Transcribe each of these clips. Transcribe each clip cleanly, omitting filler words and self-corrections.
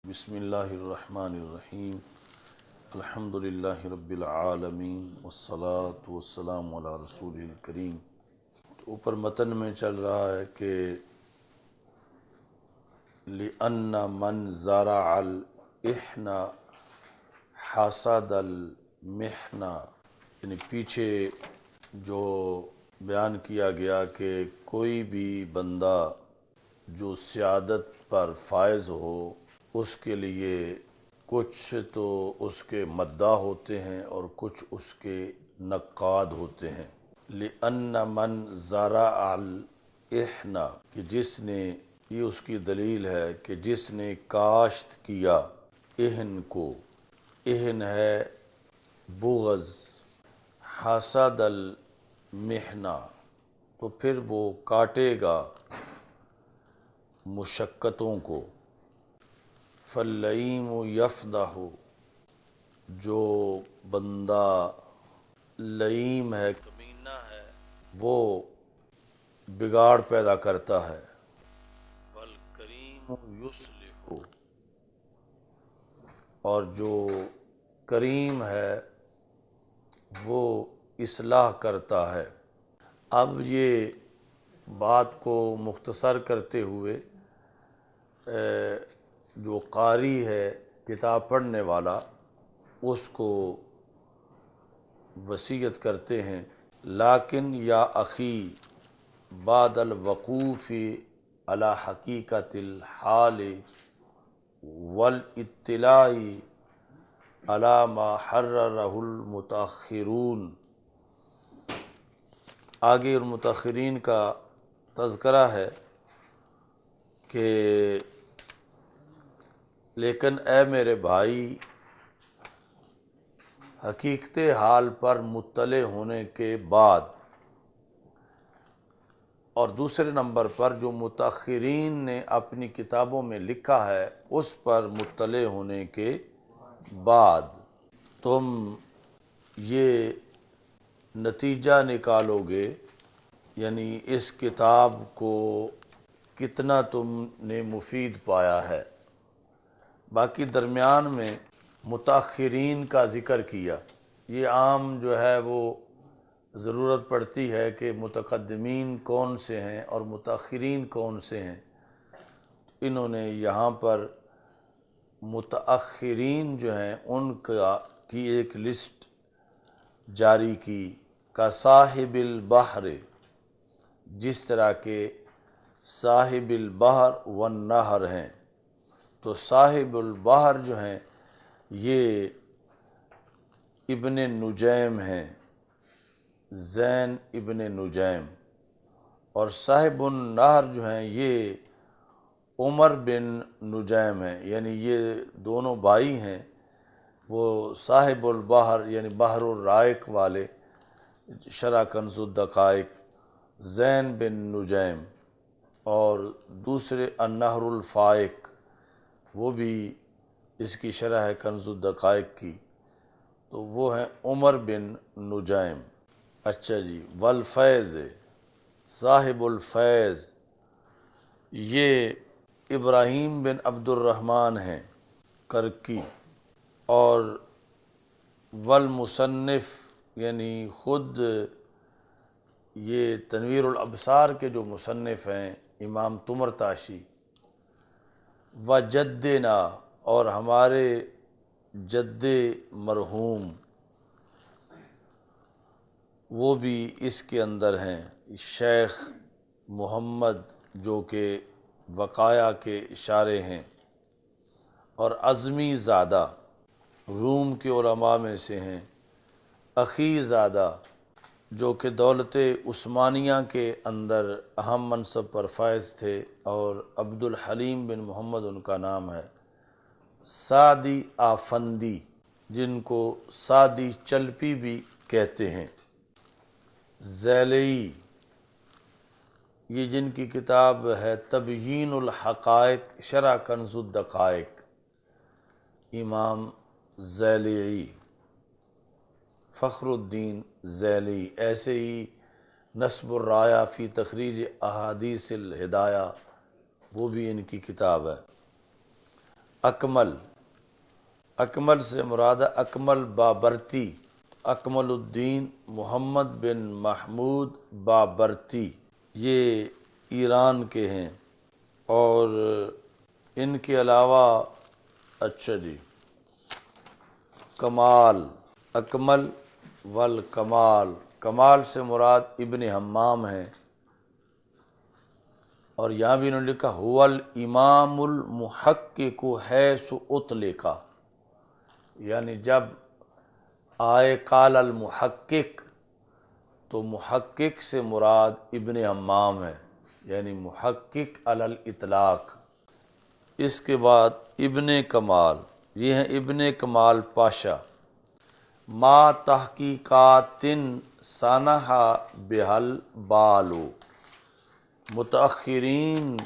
بسم اللہ الرحمن الرحیم الحمدللہ رب العالمین والصلاة والسلام علی رسول الکریم۔ اوپر متن میں چل رہا ہے کہ لِأَنَّ مَنْ زَرَعَ الْإِحْنَ حَصَدَ الْمِحْنَ، یعنی پیچھے جو بیان کیا گیا کہ کوئی بھی بندہ جو سعادت پر فائز ہو اس کے لیے کچھ تو اس کے مداح ہوتے ہیں اور کچھ اس کے نقاد ہوتے ہیں۔ لِأَنَّ مَنْ زَرَعَ الْإِحْنَ، کہ جس نے، یہ اس کی دلیل ہے کہ جس نے کاشت کیا احن کو، احن ہے بغض، حسد المحنہ، تو پھر وہ کاٹے گا مشقتوں کو۔ فَاللَّئِیمُ یفدح، جو بندہ لئیم ہے، کمینہ ہے، وہ بگاڑ پیدا کرتا ہے۔ وَالْکَرِیمُ یصلح، اور جو کریم ہے وہ اصلاح کرتا ہے۔ اب یہ بات کو مختصر کرتے ہوئے جو قاری ہے، کتاب پڑھنے والا، اس کو وصیت کرتے ہیں۔ لیکن یا اخی بعد الوقوف علی حقیقت الحال والاطلاع علی ما حررہ المتاخرون، آگے اور متاخرین کا تذکرہ ہے کہ لیکن اے میرے بھائی، حقیقت حال پر مطلع ہونے کے بعد، اور دوسرے نمبر پر جو متاخرین نے اپنی کتابوں میں لکھا ہے اس پر مطلع ہونے کے بعد تم یہ نتیجہ نکالو گے، یعنی اس کتاب کو کتنا تم نے مفید پایا ہے۔ باقی درمیان میں متاخرین کا ذکر کیا۔ یہ عام جو ہے وہ ضرورت پڑتی ہے کہ متقدمین کون سے ہیں اور متاخرین کون سے ہیں۔ انہوں نے یہاں پر متاخرین جو ہیں ان کی ایک لسٹ جاری کی، کا صاحب البحر، جس طرح کے صاحب البحر والنہر ہیں۔ تو صاحب البحر جو ہیں یہ ابن نجیم ہیں، زین ابن نجیم، اور صاحب النہر جو ہیں یہ عمر بن نجیم ہیں، یعنی یہ دونوں بھائی ہیں۔ وہ صاحب البحر یعنی بحر الرائق والے، شرح کنز الدقائق، زین بن نجیم، اور دوسرے النہر الفائق، وہ بھی اس کی شرح ہے کنز الدقائق کی، تو وہ ہیں عمر بن نجیم۔ اچھا جی، والفیض، صاحب الفیض یہ ابراہیم بن عبد الرحمن ہیں کرکی، اور والمصنف یعنی خود یہ تنویر الابصار کے جو مصنف ہیں امام طمرطاشی، وجدنا، اور ہمارے جد مرحوم وہ بھی اس کے اندر ہیں، شیخ محمد، جو کہ وقایا کے اشارے ہیں، اور عظمی زادہ روم کے علماء میں سے ہیں، اخی زادہ جو کہ دولت عثمانیہ کے اندر اہم منصب پر فائز تھے، اور عبد الحلیم بن محمد ان کا نام ہے، سعدی آفندی جن کو سعدی چلپی بھی کہتے ہیں، ذیلی یہ جن کی کتاب ہے تبیین الحقائق شرح کنز الدقائق، امام ذیلی، فخر الدین ذیلی، ایسے ہی نصب الرایہ فی تخریج احادیث الہدایہ، وہ بھی ان کی کتاب ہے۔ اکمل، اکمل سے مراد اکمل بابرتی، اکمل الدین محمد بن محمود بابرتی، یہ ایران کے ہیں۔ اور ان کے علاوہ اچھا جی کمال، اکمل والکمال، کمال سے مراد ابن حمام ہیں، اور یہاں بھی انہوں نے لکھا هو الامام المحقق حیث اطلق، یعنی جب آئے قال المحقق تو محقق سے مراد ابن حمام ہے، یعنی محقق علی الاطلاق۔ اس کے بعد ابن کمال، یہ ہیں ابن کمال پاشا۔ ما تحقیقات سانحہ بحل بالو، متأخرین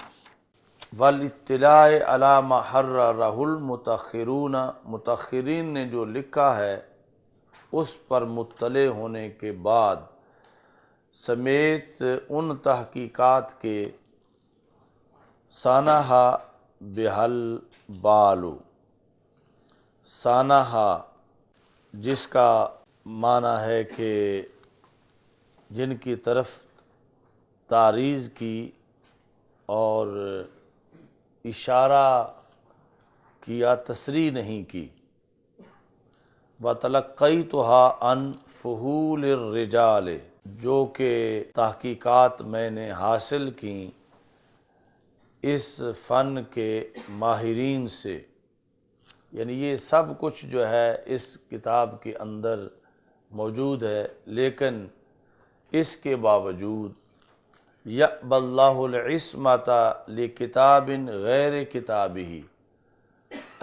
والاطلاع علی ما حررہ المتأخرون، متأخرین نے جو لکھا ہے اس پر مطلع ہونے کے بعد سمیت ان تحقیقات کے سانحہ بحل بالو، سانحہ جس کا معنی ہے کہ جن کی طرف تعریض کی اور اشارہ کیا، تصریح نہیں کی۔ وَتَلَقَّيْتُهَا عَنْ فُحُولِ الرِّجَالِ، جو کہ تحقیقات میں نے حاصل کیں اس فن کے ماہرین سے، یعنی یہ سب کچھ جو ہے اس کتاب کے اندر موجود ہے، لیکن اس کے باوجود یأبی اللہ العصمۃ لکتاب غیر کتابہ،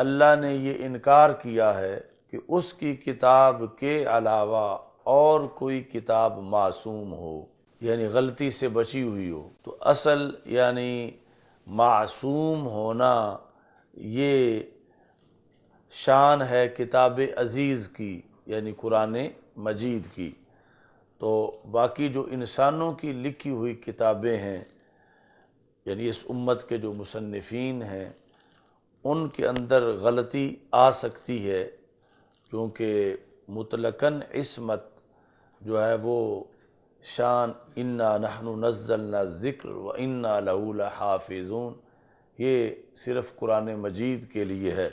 اللہ نے یہ انکار کیا ہے کہ اس کی کتاب کے علاوہ اور کوئی کتاب معصوم ہو، یعنی غلطی سے بچی ہوئی ہو۔ تو اصل یعنی معصوم ہونا یہ شان ہے کتاب عزیز کی، یعنی قرآن مجید کی۔ تو باقی جو انسانوں کی لکھی ہوئی کتابیں ہیں، یعنی اس امت کے جو مصنفین ہیں، ان کے اندر غلطی آ سکتی ہے، کیونکہ مطلقاً عصمت جو ہے وہ شان انا نحن نزلنا الذکر وانا لہ لحافظون، یہ صرف قرآن مجید کے لیے ہے۔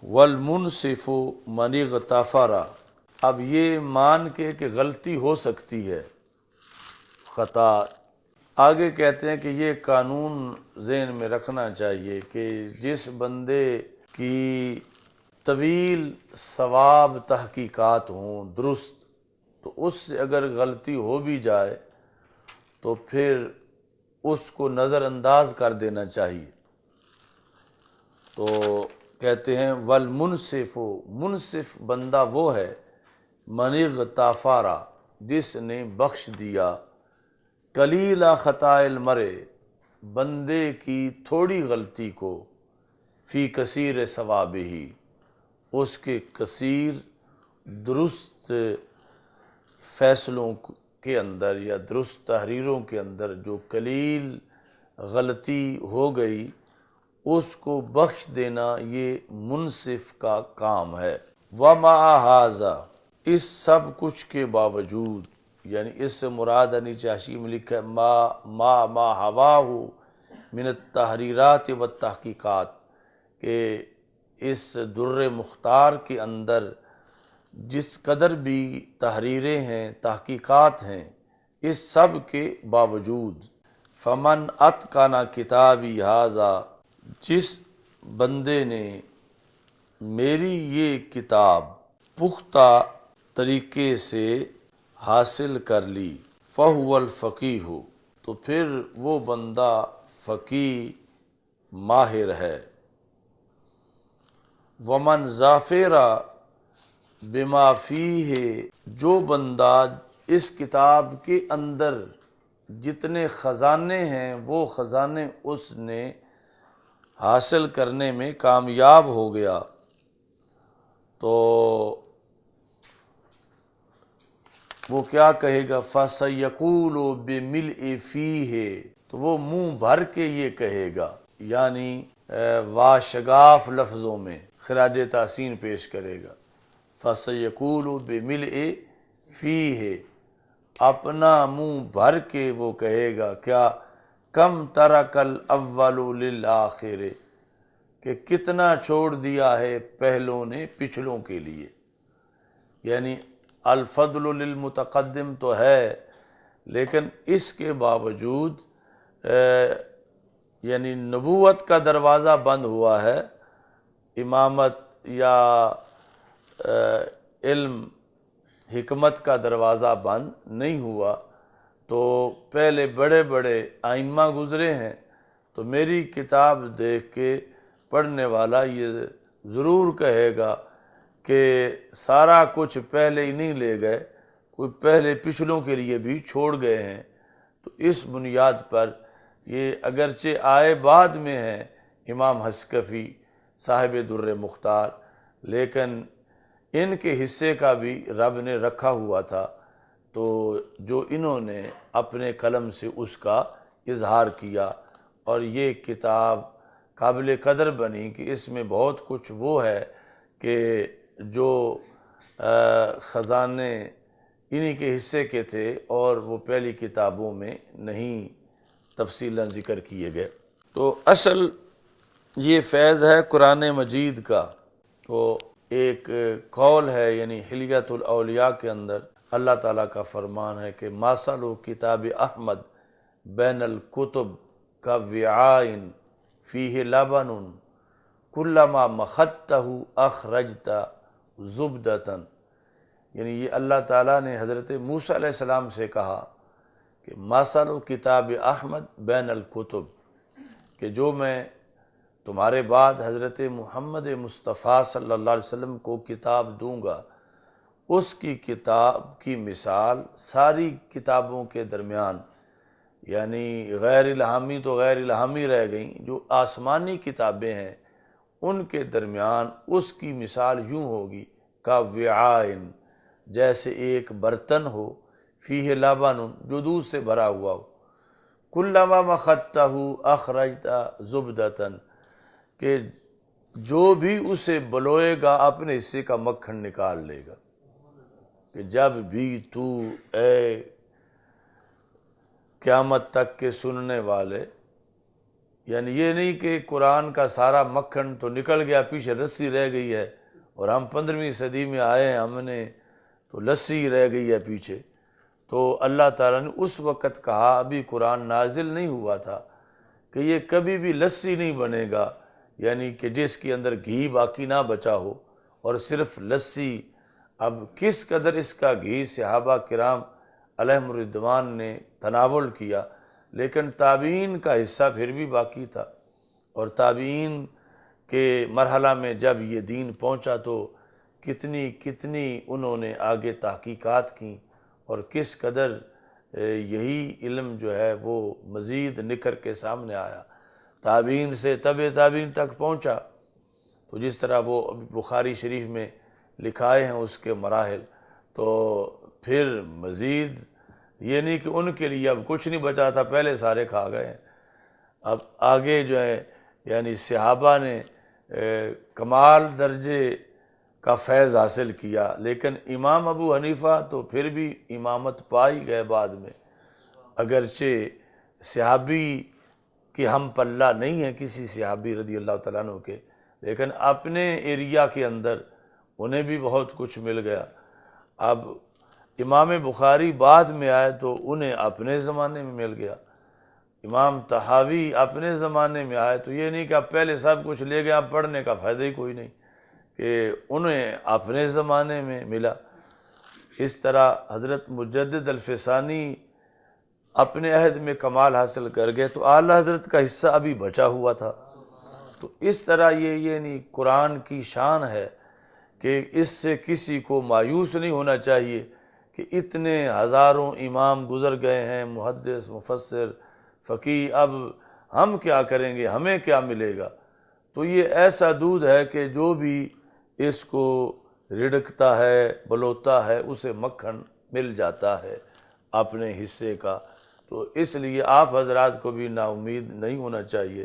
والمنصف من اغتفر، اب یہ مان کے کہ غلطی ہو سکتی ہے، خطا، آگے کہتے ہیں کہ یہ قانون ذہن میں رکھنا چاہیے کہ جس بندے کی طویل ثواب تحقیقات ہوں درست، تو اس سے اگر غلطی ہو بھی جائے تو پھر اس کو نظر انداز کر دینا چاہیے۔ تو کہتے ہیں والمنصف، منصف بندہ وہ ہے من اغتفر، جس نے بخش دیا قلیل خطاء المرء، بندے کی تھوڑی غلطی کو، فی کثیر ثوابہ، اس کے کثیر درست فیصلوں کے اندر یا درست تحریروں کے اندر جو قلیل غلطی ہو گئی اس کو بخش دینا یہ منصف کا کام ہے۔ وَمَعَ هَذَا، اس سب کچھ کے باوجود، یعنی اس سے مراد چاشی میں لکھا ہے ما ہواہ من التحریرات والتحقیقات، کہ اس در مختار کے اندر جس قدر بھی تحریریں ہیں، تحقیقات ہیں، اس سب کے باوجود فمن اتقن کتابی ھذا، جس بندے نے میری یہ کتاب پختہ طریقے سے حاصل کر لی، فہو الفقیہ، تو پھر وہ بندہ فقیہ ماہر ہے۔ ومن ظافر بما فیہ، جو بندہ اس کتاب کے اندر جتنے خزانے ہیں وہ خزانے اس نے حاصل کرنے میں کامیاب ہو گیا، تو وہ کیا کہے گا؟ فَسَيَقُولُ بِمِلْءِ فِيهِ، تو وہ منہ بھر کے یہ کہے گا، یعنی واشگاف لفظوں میں خراج تحسین پیش کرے گا۔ فَسَيَقُولُ بِمِلْءِ فِيهِ، اپنا منہ بھر کے وہ کہے گا کیا، کم ترک الاول للآخر، کہ کتنا چھوڑ دیا ہے پہلوں نے پچھلوں کے لیے۔ یعنی الفضل للمتقدم تو ہے، لیکن اس کے باوجود یعنی نبوت کا دروازہ بند ہوا ہے، امامت یا علم حکمت کا دروازہ بند نہیں ہوا۔ تو پہلے بڑے بڑے ائمہ گزرے ہیں، تو میری کتاب دیکھ کے پڑھنے والا یہ ضرور کہے گا کہ سارا کچھ پہلے ہی نہیں لے گئے، کوئی پہلے پچھلوں کے لیے بھی چھوڑ گئے ہیں۔ تو اس بنیاد پر یہ اگرچہ آئے بعد میں ہیں امام حسکفی صاحب در مختار، لیکن ان کے حصے کا بھی رب نے رکھا ہوا تھا، تو جو انہوں نے اپنے قلم سے اس کا اظہار کیا، اور یہ کتاب قابل قدر بنی کہ اس میں بہت کچھ وہ ہے کہ جو خزانے انہی کے حصے کے تھے اور وہ پہلی کتابوں میں نہیں تفصیلاً ذکر کیے گئے۔ تو اصل یہ فیض ہے قرآن مجید کا۔ تو ایک قول ہے، یعنی حلیۃ الاولیاء کے اندر اللہ تعالیٰ کا فرمان ہے کہ مَثَلُ کتاب احمد بین الکتب کَوِعَاءٍ فیہ لبن کلما مخدتہ اخرجت زبدۃ، یعنی یہ اللہ تعالیٰ نے حضرت موسیٰ علیہ السلام سے کہا کہ مَثَلُ کتاب احمد بین الکتب، کہ جو میں تمہارے بعد حضرت محمد مصطفیٰ صلی اللہ علیہ وسلم کو کتاب دوں گا، اس کی کتاب کی مثال ساری کتابوں کے درمیان، یعنی غیر الہامی تو غیر الہامی رہ گئیں، جو آسمانی کتابیں ہیں ان کے درمیان اس کی مثال یوں ہوگی کَوِعَاءٍ، جیسے ایک برتن ہو، فیہ لبن، جو دودھ سے بھرا ہوا ہو، کلما مخدتہ اخرجت زبدۃ، کہ جو بھی اسے بلوئے گا اپنے حصے کا مکھن نکال لے گا۔ کہ جب بھی تو اے قیامت تک کے سننے والے، یعنی یہ نہیں کہ قرآن کا سارا مکھن تو نکل گیا، پیچھے رسی رہ گئی ہے، اور ہم 15ویں صدی میں آئے ہیں، ہم نے تو لسی رہ گئی ہے پیچھے۔ تو اللہ تعالیٰ نے اس وقت کہا، ابھی قرآن نازل نہیں ہوا تھا، کہ یہ کبھی بھی لسی نہیں بنے گا، یعنی کہ جس کے اندر گھی باقی نہ بچا ہو، اور صرف لسی۔ اب کس قدر اس کا گھی صحابہ کرام علیہم الرضوان نے تناول کیا، لیکن تابعین کا حصہ پھر بھی باقی تھا، اور تابعین کے مرحلہ میں جب یہ دین پہنچا تو کتنی انہوں نے آگے تحقیقات کی، اور کس قدر یہی علم جو ہے وہ مزید نکھر کے سامنے آیا، تابعین سے تبع تابعین تک پہنچا۔ تو جس طرح وہ بخاری شریف میں لکھائے ہیں اس کے مراحل، تو پھر مزید یہ نہیں کہ ان کے لیے اب کچھ نہیں بچا تھا، پہلے سارے کھا گئے ہیں۔ اب آگے جو ہے یعنی صحابہ نے کمال درجے کا فیض حاصل کیا، لیکن امام ابو حنیفہ تو پھر بھی امامت پا ہی گئے بعد میں، اگرچہ صحابی کہ ہم پلہ نہیں ہیں کسی صحابی رضی اللہ تعالیٰ عنہ کے، لیکن اپنے ایریا کے اندر انہیں بھی بہت کچھ مل گیا۔ اب امام بخاری بعد میں آئے تو انہیں اپنے زمانے میں مل گیا، امام طحاوی اپنے زمانے میں آئے تو یہ نہیں کہ اب پہلے سب کچھ لے گئے، اب پڑھنے کا فائدہ ہی کوئی نہیں، کہ انہیں اپنے زمانے میں ملا۔ اس طرح حضرت مجدد الفسانی اپنے عہد میں کمال حاصل کر گئے تو اعلیٰ حضرت کا حصہ ابھی بچا ہوا تھا۔ تو اس طرح یہ نہیں قرآن کی شان ہے کہ اس سے کسی کو مایوس نہیں ہونا چاہیے کہ اتنے ہزاروں امام گزر گئے ہیں، محدث، مفسر، فقیہ، اب ہم کیا کریں گے، ہمیں کیا ملے گا؟ تو یہ ایسا دودھ ہے کہ جو بھی اس کو رڑکتا ہے، بلوتا ہے، اسے مکھن مل جاتا ہے اپنے حصے کا۔ تو اس لیے آپ حضرات کو بھی نا امید نہیں ہونا چاہیے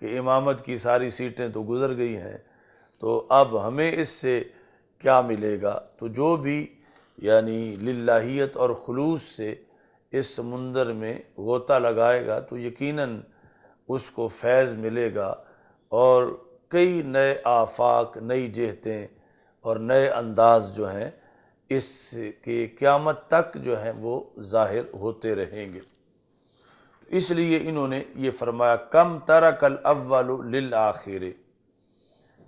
کہ امامت کی ساری سیٹیں تو گزر گئی ہیں، تو اب ہمیں اس سے کیا ملے گا؟ تو جو بھی یعنی للہیت اور خلوص سے اس سمندر میں غوطہ لگائے گا تو یقیناً اس کو فیض ملے گا، اور کئی نئے آفاق، نئی جہتیں اور نئے انداز جو ہیں اس کے قیامت تک جو ہیں وہ ظاہر ہوتے رہیں گے۔ اس لیے انہوں نے یہ فرمایا کم ترک الاول للآخر،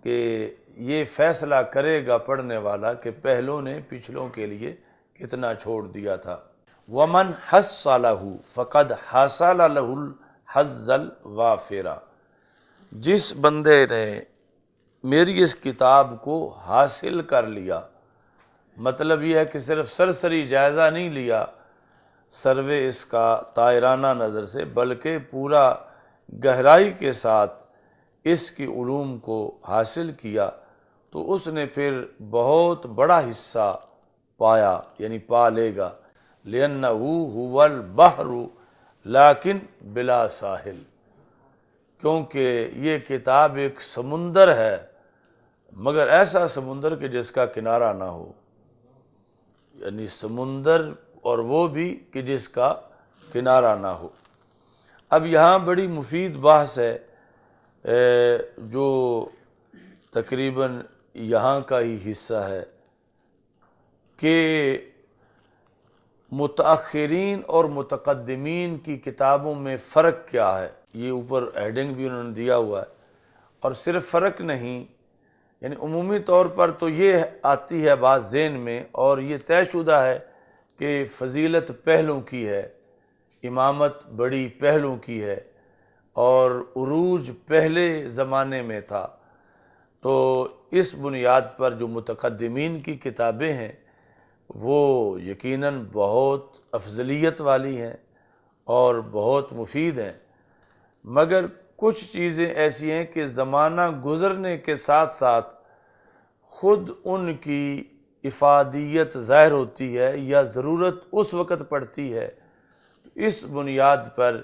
کہ یہ فیصلہ کرے گا پڑھنے والا کہ پہلوں نے پچھلوں کے لیے کتنا چھوڑ دیا تھا۔ ومن حصلہ فقد حصل لہ الحظ الوافر، جس بندے نے میری اس کتاب کو حاصل کر لیا، مطلب یہ ہے کہ صرف سرسری جائزہ نہیں لیا سروے اس کا طائرانہ نظر سے، بلکہ پورا گہرائی کے ساتھ اس کی علوم کو حاصل کیا، تو اس نے پھر بہت بڑا حصہ پایا، یعنی پا لے گا۔ لِأَنَّهُ هُوَ الْبَحْرُ لَكِنْ بِلَا ساحل، کیونکہ یہ کتاب ایک سمندر ہے، مگر ایسا سمندر کہ جس کا کنارہ نہ ہو، یعنی سمندر اور وہ بھی کہ جس کا کنارہ نہ ہو۔ اب یہاں بڑی مفید بحث ہے جو تقریباً یہاں کا ہی حصہ ہے، کہ متأخرین اور متقدمین کی کتابوں میں فرق کیا ہے۔ یہ اوپر ہیڈنگ بھی انہوں نے دیا ہوا ہے، اور صرف فرق نہیں، یعنی عمومی طور پر تو یہ آتی ہے بات ذہن میں، اور یہ طے شدہ ہے کہ فضیلت پہلوں کی ہے، امامت بڑی پہلوں کی ہے، اور عروج پہلے زمانے میں تھا۔ تو اس بنیاد پر جو متقدمین کی کتابیں ہیں وہ یقیناً بہت افضلیت والی ہیں اور بہت مفید ہیں، مگر کچھ چیزیں ایسی ہیں کہ زمانہ گزرنے کے ساتھ ساتھ خود ان کی افادیت ظاہر ہوتی ہے یا ضرورت اس وقت پڑتی ہے۔ اس بنیاد پر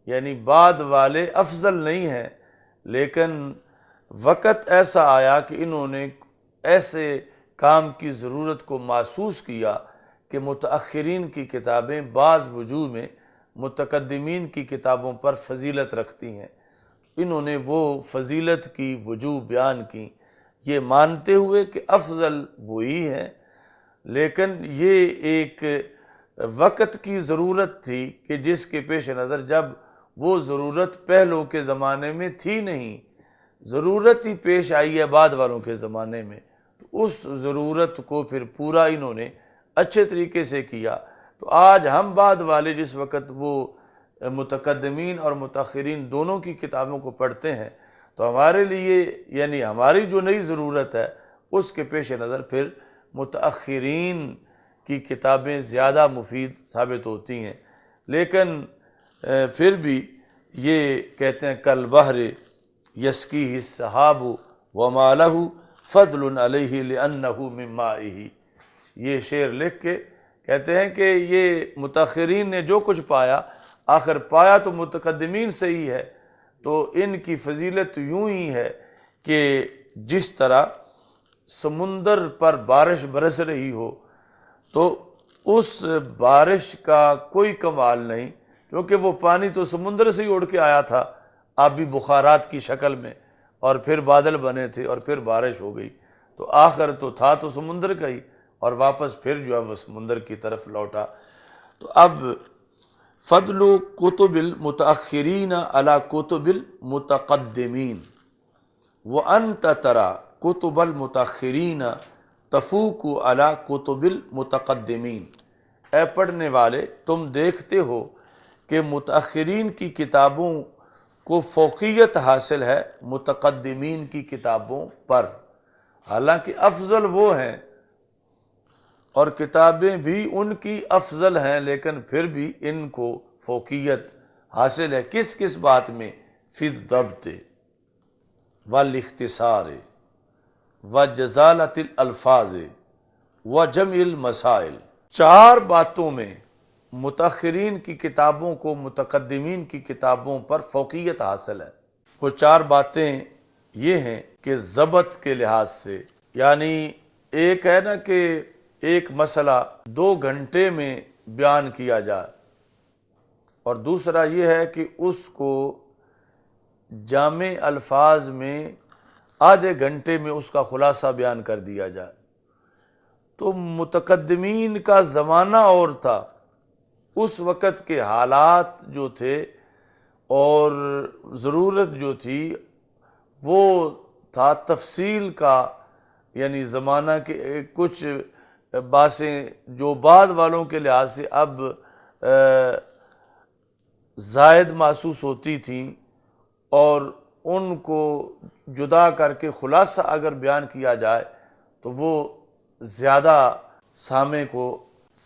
یعنی بعد والے افضل نہیں ہیں، لیکن وقت ایسا آیا کہ انہوں نے ایسے کام کی ضرورت کو محسوس کیا کہ متأخرین کی کتابیں بعض وجوہ میں متقدمین کی کتابوں پر فضیلت رکھتی ہیں۔ انہوں نے وہ فضیلت کی وجوہ بیان کی، یہ مانتے ہوئے کہ افضل وہی ہیں، لیکن یہ ایک وقت کی ضرورت تھی کہ جس کے پیش نظر جب وہ ضرورت پہلوں کے زمانے میں تھی نہیں، ضرورت ہی پیش آئی ہے بعد والوں کے زمانے میں، تو اس ضرورت کو پھر پورا انہوں نے اچھے طریقے سے کیا۔ تو آج ہم بعد والے جس وقت وہ متقدمین اور متاخرین دونوں کی کتابوں کو پڑھتے ہیں تو ہمارے لیے یعنی ہماری جو نئی ضرورت ہے اس کے پیش نظر پھر متاخرین کی کتابیں زیادہ مفید ثابت ہوتی ہیں۔ لیکن پھر بھی یہ کہتے ہیں کل بحر یسقیہ السحاب وما لہ فضل علیہ لأنہ من مائہ، یہ شعر لکھ کے کہتے ہیں کہ یہ متاخرین نے جو کچھ پایا آخر پایا تو متقدمین سے ہی ہے، تو ان کی فضیلت یوں ہی ہے کہ جس طرح سمندر پر بارش برس رہی ہو تو اس بارش کا کوئی کمال نہیں، کیونکہ وہ پانی تو سمندر سے ہی اڑ کے آیا تھا آبی بخارات کی شکل میں، اور پھر بادل بنے تھے اور پھر بارش ہو گئی، تو آخر تو تھا تو سمندر کا ہی، اور واپس پھر جو ہے وہ سمندر کی طرف لوٹا۔ تو اب فضل کتب المتاخرین علی کتب المتقدمین وانت تری کتب المتاخرین تفوق علی کتب المتقدمین، اے پڑھنے والے تم دیکھتے ہو کہ متاخرین کی کتابوں کو فوقیت حاصل ہے متقدمین کی کتابوں پر، حالانکہ افضل وہ ہیں اور کتابیں بھی ان کی افضل ہیں، لیکن پھر بھی ان کو فوقیت حاصل ہے کس کس بات میں؟ فی الضبط والاختصار وجزالۃ الالفاظ وجمع المسائل، چار باتوں میں متاخرین کی کتابوں کو متقدمین کی کتابوں پر فوقیت حاصل ہے۔ وہ 4 باتیں یہ ہیں کہ ضبط کے لحاظ سے، یعنی ایک ہے نا کہ ایک مسئلہ 2 گھنٹے میں بیان کیا جائے، اور دوسرا یہ ہے کہ اس کو جامع الفاظ میں آدھے گھنٹے میں اس کا خلاصہ بیان کر دیا جائے۔ تو متقدمین کا زمانہ اور تھا، اس وقت کے حالات جو تھے اور ضرورت جو تھی وہ تھا تفصیل کا، یعنی زمانہ کے کچھ باتیں جو بعد والوں کے لحاظ سے اب زائد محسوس ہوتی تھیں، اور ان کو جدا کر کے خلاصہ اگر بیان کیا جائے تو وہ زیادہ سامع کو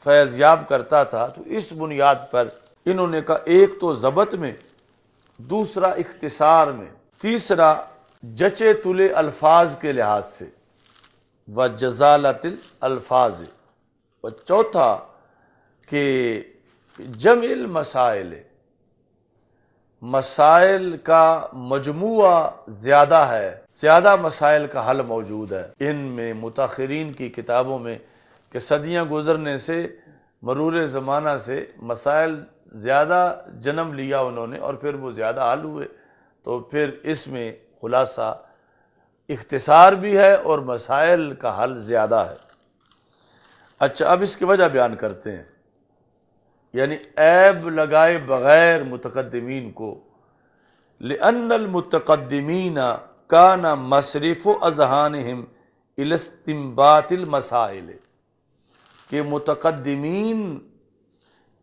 فیض یاب کرتا تھا۔ تو اس بنیاد پر انہوں نے کہا ایک تو ضبط میں، دوسرا اختصار میں، تیسرا جچے تلے الفاظ کے لحاظ سے و جزالت الفاظ، و چوتھا کہ جمع المسائل، مسائل کا مجموعہ زیادہ ہے، زیادہ مسائل کا حل موجود ہے ان میں، متاخرین کی کتابوں میں، کہ صدیاں گزرنے سے، مرور زمانہ سے مسائل زیادہ جنم لیا انہوں نے، اور پھر وہ زیادہ حل ہوئے، تو پھر اس میں خلاصہ اختصار بھی ہے اور مسائل کا حل زیادہ ہے۔ اچھا، اب اس کی وجہ بیان کرتے ہیں، یعنی عیب لگائے بغیر متقدمین کو، لأن المتقدمین کان مصرف اذہانہم الی استنباط المسائل، کہ متقدمین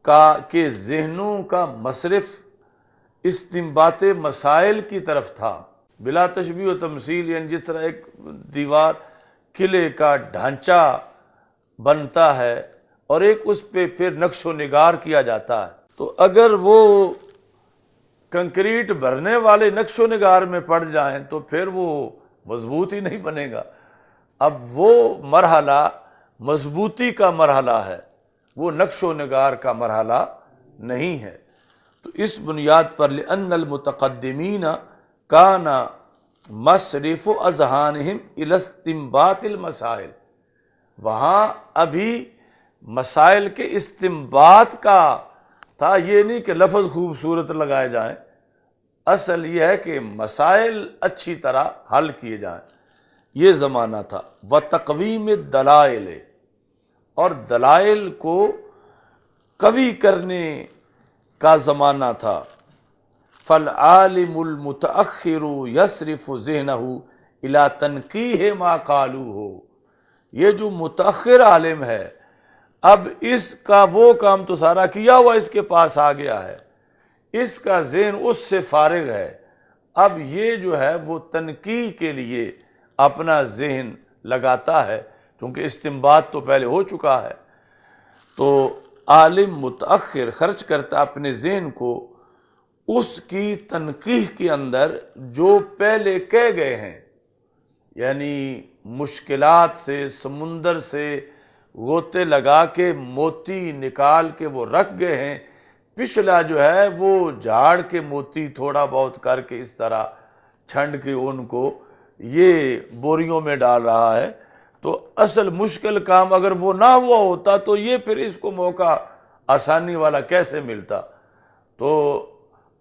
کے ذہنوں کا مصرف استنباط مسائل کی طرف تھا، بلا تشبیہ و تمثیل، یعنی جس طرح ایک دیوار قلعے کا ڈھانچہ بنتا ہے اور ایک اس پہ پھر نقش و نگار کیا جاتا ہے، تو اگر وہ کنکریٹ بھرنے والے نقش و نگار میں پڑ جائیں تو پھر وہ مضبوط ہی نہیں بنے گا۔ اب وہ مرحلہ مضبوطی کا مرحلہ ہے، وہ نقش و نگار کا مرحلہ نہیں ہے۔ تو اس بنیاد پر لأن المتقدمین کان مصرف اذہانہم الی استنباط المسائل، وہاں ابھی مسائل کے استنباط کا تھا، یہ نہیں کہ لفظ خوبصورت لگائے جائیں، اصل یہ ہے کہ مسائل اچھی طرح حل کیے جائیں، یہ زمانہ تھا۔ وتقویم الدلائل، اور دلائل کو قوی کرنے کا زمانہ تھا۔ فالعالم المتأخر یصرف ذہنہ الی تنقیح ما قالوہ، یہ جو متأخر عالم ہے اب اس کا وہ کام تو سارا کیا ہوا اس کے پاس آ گیا ہے، اس کا ذہن اس سے فارغ ہے، اب یہ جو ہے وہ تنقیح کے لیے اپنا ذہن لگاتا ہے، کیونکہ استنباط تو پہلے ہو چکا ہے۔ تو عالم متأخر خرچ کرتا اپنے ذہن کو اس کی تنقیح کے اندر جو پہلے کہہ گئے ہیں، یعنی مشکلات سے، سمندر سے غوطے لگا کے موتی نکال کے وہ رکھ گئے ہیں، پچھلا جو ہے وہ جھاڑ کے موتی تھوڑا بہت کر کے اس طرح چھنڈ کے ان کو یہ بوریوں میں ڈال رہا ہے، تو اصل مشکل کام اگر وہ نہ ہوا ہوتا تو یہ پھر اس کو موقع آسانی والا کیسے ملتا۔ تو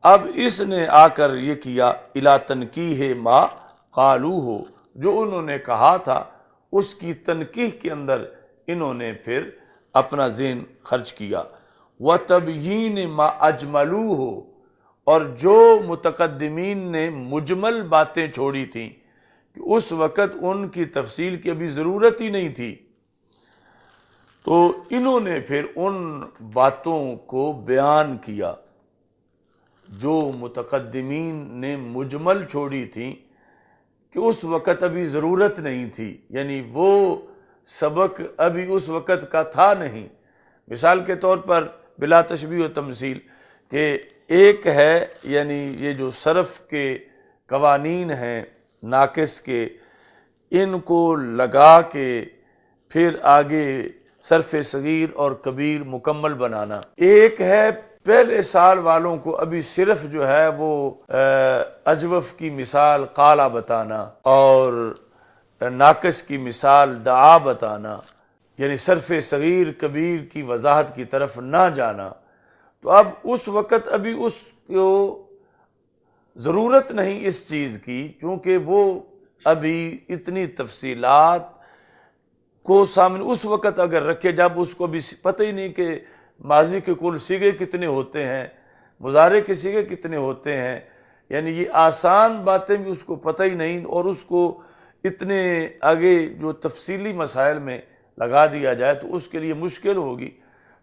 اب اس نے آ کر یہ کیا الی تنقیح ما قالوہ، جو انہوں نے کہا تھا اس کی تنقیح کے اندر انہوں نے پھر اپنا ذہن خرچ کیا۔ وتبیین ما اجملوہ، اور جو متقدمین نے مجمل باتیں چھوڑی تھیں کہ اس وقت ان کی تفصیل کی ابھی ضرورت ہی نہیں تھی، تو انہوں نے پھر ان باتوں کو بیان کیا جو متقدمین نے مجمل چھوڑی تھیں کہ اس وقت ابھی ضرورت نہیں تھی، یعنی وہ سبق ابھی اس وقت کا تھا نہیں۔ مثال کے طور پر بلا تشبیہ و تمثیل کہ ایک ہے، یعنی یہ جو صرف کے قوانین ہیں ناقص کے، ان کو لگا کے پھر آگے صرف صغیر اور کبیر مکمل بنانا، ایک ہے پہلے سال والوں کو ابھی صرف جو ہے وہ اجوف کی مثال قالا بتانا اور ناقص کی مثال دعا بتانا، یعنی صرف صغیر کبیر کی وضاحت کی طرف نہ جانا، تو اب اس وقت ابھی اس کو ضرورت نہیں اس چیز کی، کیونکہ وہ ابھی اتنی تفصیلات کو سامنے اس وقت اگر رکھے جب اس کو بھی پتہ ہی نہیں کہ ماضی کے کل صیغے کتنے ہوتے ہیں، مضارع کے صیغے کتنے ہوتے ہیں، یعنی یہ آسان باتیں بھی اس کو پتہ ہی نہیں، اور اس کو اتنے آگے جو تفصیلی مسائل میں لگا دیا جائے تو اس کے لیے مشکل ہوگی۔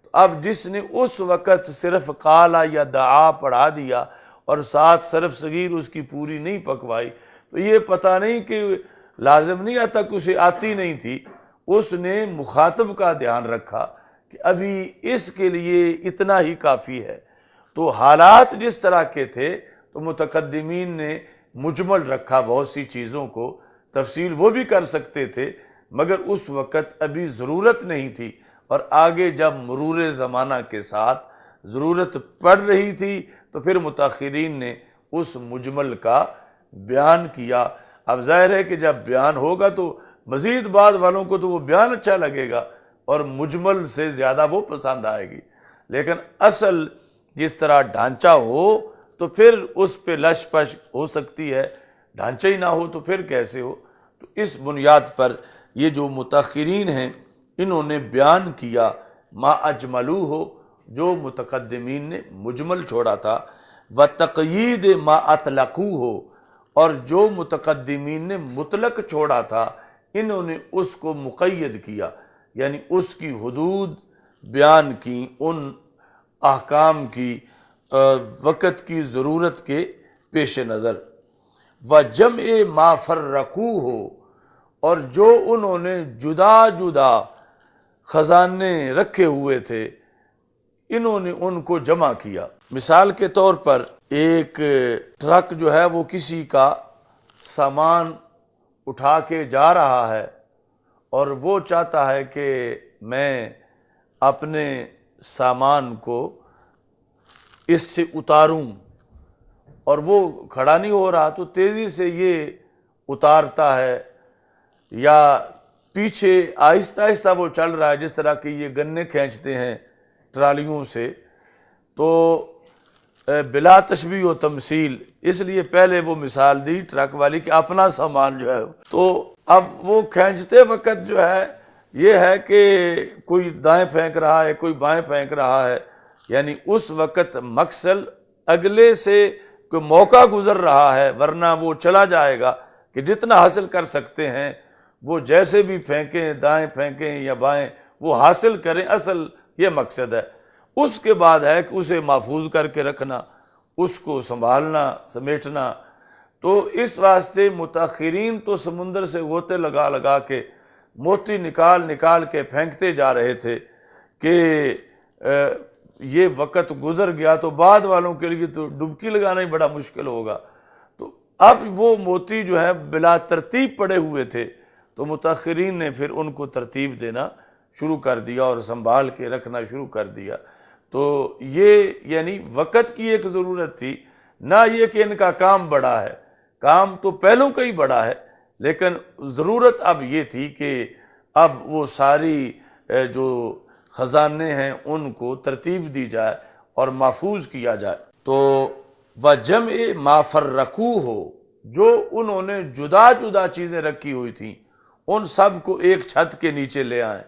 تو اب جس نے اس وقت صرف قالا یا دعا پڑھا دیا اور ساتھ صرف صغیر اس کی پوری نہیں پکوائی، تو یہ پتہ نہیں کہ لازم نہیں آتا کہ اسے آتی نہیں تھی، اس نے مخاطب کا دھیان رکھا کہ ابھی اس کے لیے اتنا ہی کافی ہے۔ تو حالات جس طرح کے تھے تو متقدمین نے مجمل رکھا بہت سی چیزوں کو، تفصیل وہ بھی کر سکتے تھے مگر اس وقت ابھی ضرورت نہیں تھی، اور آگے جب مرور زمانہ کے ساتھ ضرورت پڑ رہی تھی تو پھر متاخرین نے اس مجمل کا بیان کیا۔ اب ظاہر ہے کہ جب بیان ہوگا تو مزید بعد والوں کو تو وہ بیان اچھا لگے گا اور مجمل سے زیادہ وہ پسند آئے گی، لیکن اصل جس طرح ڈھانچہ ہو تو پھر اس پہ لش پش ہو سکتی ہے، ڈھانچہ ہی نہ ہو تو پھر کیسے ہو۔ تو اس بنیاد پر یہ جو متاخرین ہیں انہوں نے بیان کیا ما اجملو ہو، جو متقدمین نے مجمل چھوڑا تھا، وتقیید ما اطلقو ہو، اور جو متقدمین نے مطلق چھوڑا تھا انہوں نے اس کو مقید کیا، یعنی اس کی حدود بیان کی، ان احکام کی وقت کی ضرورت کے پیش نظر۔ وجمع ما فرقو ہو، اور جو انہوں نے جدا جدا خزانے رکھے ہوئے تھے انہوں نے ان کو جمع کیا۔ مثال کے طور پر ایک ٹرک جو ہے وہ کسی کا سامان اٹھا کے جا رہا ہے اور وہ چاہتا ہے کہ میں اپنے سامان کو اس سے اتاروں، اور وہ کھڑا نہیں ہو رہا تو تیزی سے یہ اتارتا ہے، یا پیچھے آہستہ آہستہ وہ چل رہا ہے، جس طرح کہ یہ گنے کھینچتے ہیں ٹرالیوں سے، تو بلا تشبیہ و تمثیل، اس لیے پہلے وہ مثال دی ٹرک والی کہ اپنا سامان جو ہے، تو اب وہ کھینچتے وقت جو ہے یہ ہے کہ کوئی دائیں پھینک رہا ہے، کوئی بائیں پھینک رہا ہے، یعنی اس وقت مقصد اگلے سے کوئی موقع گزر رہا ہے، ورنہ وہ چلا جائے گا کہ جتنا حاصل کر سکتے ہیں وہ جیسے بھی پھینکیں، دائیں پھینکیں یا بائیں، وہ حاصل کریں، اصل یہ مقصد ہے۔ اس کے بعد ہے کہ اسے محفوظ کر کے رکھنا، اس کو سنبھالنا، سمیٹنا۔ تو اس واسطے متاخرین تو سمندر سے غوطے لگا لگا کے موتی نکال نکال کے پھینکتے جا رہے تھے کہ یہ وقت گزر گیا تو بعد والوں کے لیے تو ڈبکی لگانا ہی بڑا مشکل ہوگا۔ تو اب وہ موتی جو ہے بلا ترتیب پڑے ہوئے تھے، تو متاخرین نے پھر ان کو ترتیب دینا شروع کر دیا اور سنبھال کے رکھنا شروع کر دیا۔ تو یہ یعنی وقت کی ایک ضرورت تھی، نہ یہ کہ ان کا کام بڑا ہے، کام تو پہلوں کا ہی بڑا ہے، لیکن ضرورت اب یہ تھی کہ اب وہ ساری جو خزانے ہیں ان کو ترتیب دی جائے اور محفوظ کیا جائے۔ تو وجمع ما فرقو ہو، جو انہوں نے جدا جدا چیزیں رکھی ہوئی تھیں ان سب کو ایک چھت کے نیچے لے آئیں،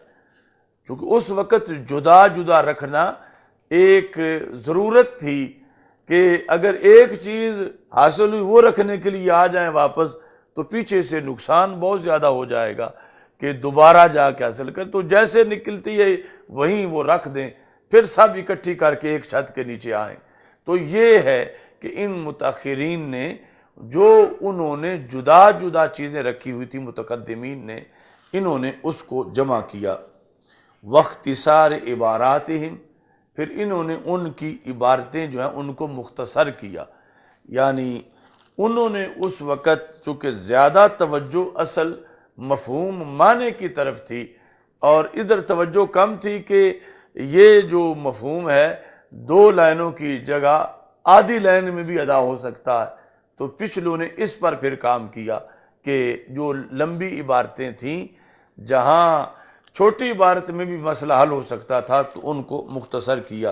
کیونکہ اس وقت جدا جدا رکھنا ایک ضرورت تھی کہ اگر ایک چیز حاصل ہوئی وہ رکھنے کے لیے آ جائیں واپس تو پیچھے سے نقصان بہت زیادہ ہو جائے گا کہ دوبارہ جا کے حاصل کر، تو جیسے نکلتی ہے وہیں وہ رکھ دیں، پھر سب اکٹھی کر کے ایک چھت کے نیچے آئیں۔ تو یہ ہے کہ ان متاخرین نے جو انہوں نے جدا جدا چیزیں رکھی ہوئی تھی متقدمین نے، انہوں نے اس کو جمع کیا۔ واختصار عباراتہم، پھر انہوں نے ان کی عبارتیں جو ہیں ان کو مختصر کیا، یعنی انہوں نے اس وقت چونکہ زیادہ توجہ اصل مفہوم معنی کی طرف تھی اور ادھر توجہ کم تھی کہ یہ جو مفہوم ہے 2 لائنوں کی جگہ آدھی لائن میں بھی ادا ہو سکتا ہے۔ تو پچھلوں نے اس پر پھر کام کیا کہ جو لمبی عبارتیں تھیں، جہاں چھوٹی عبارت میں بھی مسئلہ حل ہو سکتا تھا تو ان کو مختصر کیا۔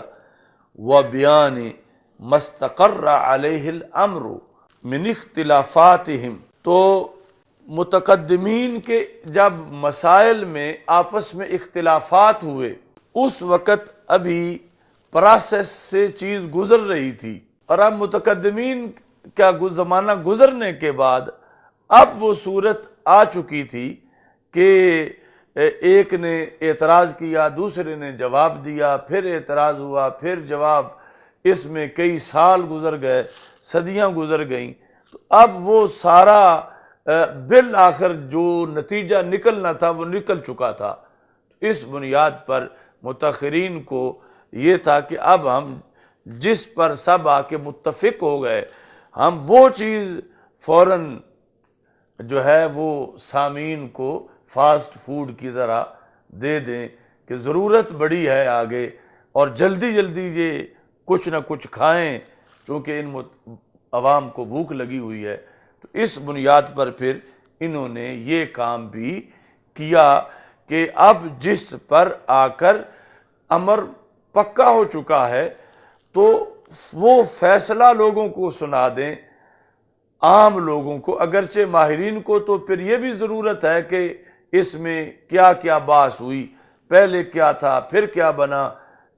وَبِيَانِ مَسْتَقَرَّ عَلَيْهِ الْأَمْرُ مِنْ اخْتِلَافَاتِهِمْ، تو متقدمین کے جب مسائل میں آپس میں اختلافات ہوئے، اس وقت ابھی پروسیس سے چیز گزر رہی تھی، اور اب متقدمین کا زمانہ گزرنے کے بعد اب وہ صورت آ چکی تھی کہ ایک نے اعتراض کیا، دوسرے نے جواب دیا، پھر اعتراض ہوا، پھر جواب، اس میں کئی سال گزر گئے، صدیاں گزر گئیں، تو اب وہ سارا بالآخر جو نتیجہ نکلنا تھا وہ نکل چکا تھا۔ اس بنیاد پر متاخرین کو یہ تھا کہ اب ہم جس پر سب آ کے متفق ہو گئے، ہم وہ چیز فوراً جو ہے وہ سامعین کو فاسٹ فوڈ کی طرح دے دیں کہ ضرورت بڑی ہے آگے، اور جلدی جلدی یہ کچھ نہ کچھ کھائیں چونکہ ان عوام کو بھوک لگی ہوئی ہے۔ تو اس بنیاد پر پھر انہوں نے یہ کام بھی کیا کہ اب جس پر آ کر امر پکا ہو چکا ہے تو وہ فیصلہ لوگوں کو سنا دیں، عام لوگوں کو، اگرچہ ماہرین کو تو پھر یہ بھی ضرورت ہے کہ اس میں کیا کیا بحث ہوئی، پہلے کیا تھا، پھر کیا بنا،